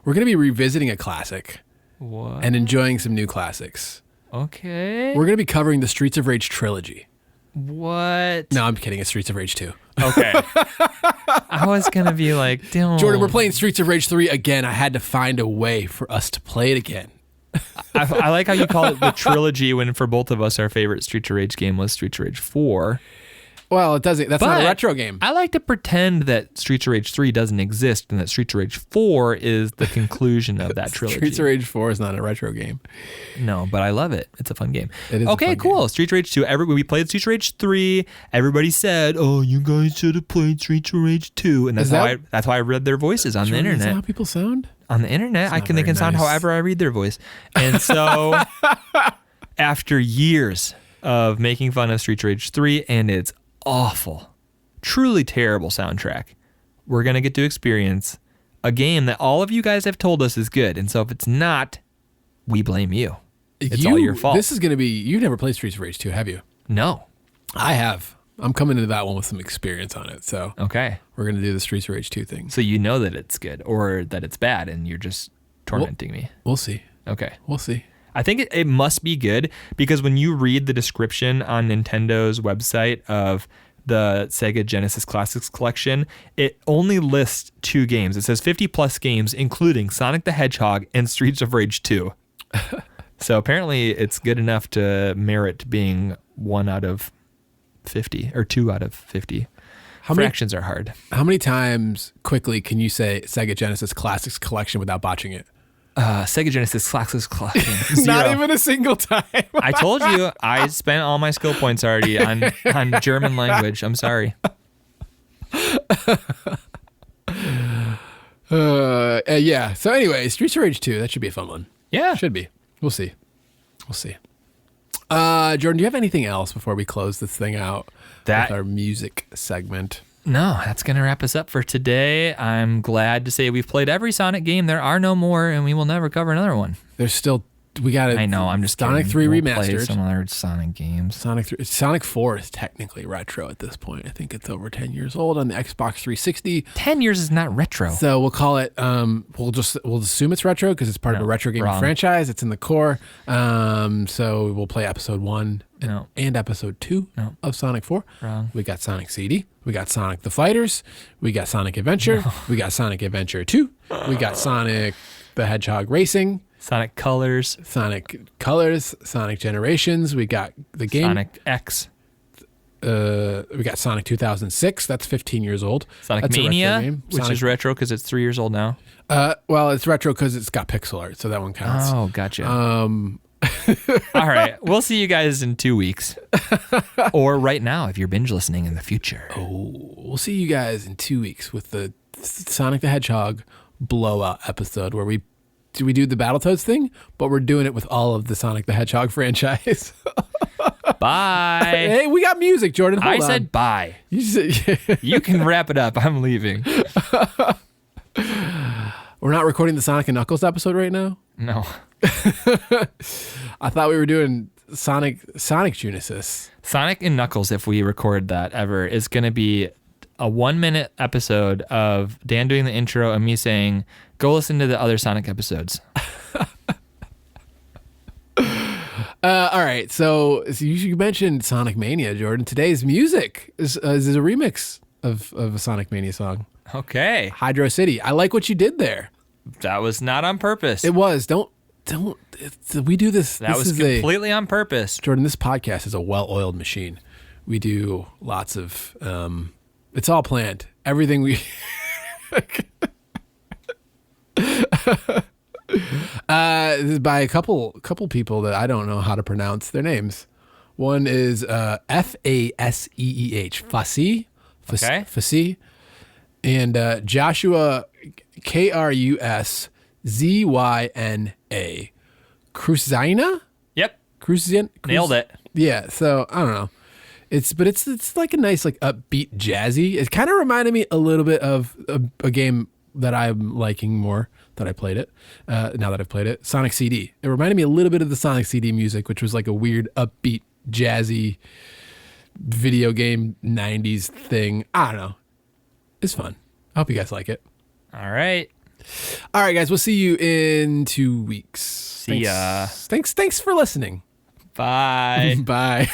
we're going to be revisiting a classic. What? And enjoying some new classics. Okay. We're going to be covering the Streets of Rage trilogy. What? No, I'm kidding. It's Streets of Rage 2. Okay. I was going to be like, damn. Jordan, we're playing Streets of Rage 3 again. I had to find a way for us to play it again. I like how you call it the trilogy when for both of us our favorite Streets of Rage game was Streets of Rage 4. Well, it doesn't. That's not a retro game. I like to pretend that Streets of Rage 3 doesn't exist and that Streets of Rage 4 is the conclusion of that trilogy. Streets of Rage 4 is not a retro game. No, but I love it. It's a fun game. It is okay, cool. Game. Streets of Rage 2. We played Streets of Rage 3. Everybody said, "Oh, you guys should have played Streets of Rage 2." And that's why I read their voices on the internet. Is that how people sound? On the internet, they can sound however I read their voice. And so after years of making fun of Streets of Rage 3 and its awful, truly terrible soundtrack, we're going to get to experience a game that all of you guys have told us is good. And so if it's not, we blame you. It's all your fault. This is going to be, you've never played Streets of Rage 2, have you? No. I have. I'm coming into that one with some experience on it. So okay, we're going to do the Streets of Rage 2 thing. So you know that it's good or that it's bad and you're just tormenting me. We'll see. Okay. We'll see. I think it must be good because when you read the description on Nintendo's website of the Sega Genesis Classics Collection, it only lists 2 games. It says 50 plus games, including Sonic the Hedgehog and Streets of Rage 2. So apparently it's good enough to merit being 1 out of 50 or 2 out of 50. Fractions are hard. How many times quickly can you say Sega Genesis Classics Collection without botching it? Sega Genesis Classics Collection. 0. Not even a single time. I told you I spent all my skill points already on German language. I'm sorry. Yeah. So anyway, Streets of Rage 2, that should be a fun one. Yeah. Should be. We'll see. Jordan, do you have anything else before we close this thing out with our music segment? No, that's going to wrap us up for today. I'm glad to say we've played every Sonic game. There are no more, and we will never cover another one. There's still We got I know. I'm just Sonic kidding. 3 We'll remastered. play some other Sonic games. Sonic 4 is technically retro at this point. I think it's over 10 years old on the Xbox 360. 10 years is not retro. So we'll call it. We'll assume it's retro because it's part of a retro gaming franchise. It's in the core. So we'll play episode 1 and episode 2 of Sonic 4. Wrong. We got Sonic CD. We got Sonic the Fighters. We got Sonic Adventure. We got Sonic Adventure 2. We got Sonic the Hedgehog Racing. Sonic Colors. Sonic Generations. We got the game. Sonic X. We got Sonic 2006. That's 15 years old. Sonic That's Mania, which is retro because it's 3 years old now. Well, it's retro because it's got pixel art, so that one counts. Oh, gotcha. All right. We'll see you guys in 2 weeks. Or right now if you're binge listening in the future. Oh, we'll see you guys in 2 weeks with the Sonic the Hedgehog blowout episode where we do the Battletoads thing, but we're doing it with all of the Sonic the Hedgehog franchise. Bye. Hey, we got music, Jordan. Hold on. Said bye. You can wrap it up. I'm leaving. We're not recording the Sonic and Knuckles episode right now? No. I thought we were doing Sonic Genesis. Sonic and Knuckles, if we record that ever, is going to be a 1-minute episode of Dan doing the intro and me saying, go listen to the other Sonic episodes. All right, so you mentioned Sonic Mania, Jordan. Today's music is a remix of a Sonic Mania song. Okay. Hydro City. I like what you did there. That was not on purpose. It was. We do this. That was completely on purpose. Jordan, this podcast is a well-oiled machine. We do lots of, it's all planned. Everything we... This is by a couple people that I don't know how to pronounce their names. One is Faseeh, Faseeh, Faseeh, and Joshua Kruszyna, Kruszyna. Yep, Kruszyna. Nailed it. Yeah. So I don't know. It's like a nice like upbeat jazzy. It kind of reminded me a little bit of a game that I'm liking more that I played it. Now that I've played it, Sonic CD. It reminded me a little bit of the Sonic CD music, which was like a weird upbeat jazzy video game 90s thing. I don't know. It's fun. I hope you guys like it. All right. All right, guys. We'll see you in 2 weeks. See ya. Thanks for listening. Bye. Bye.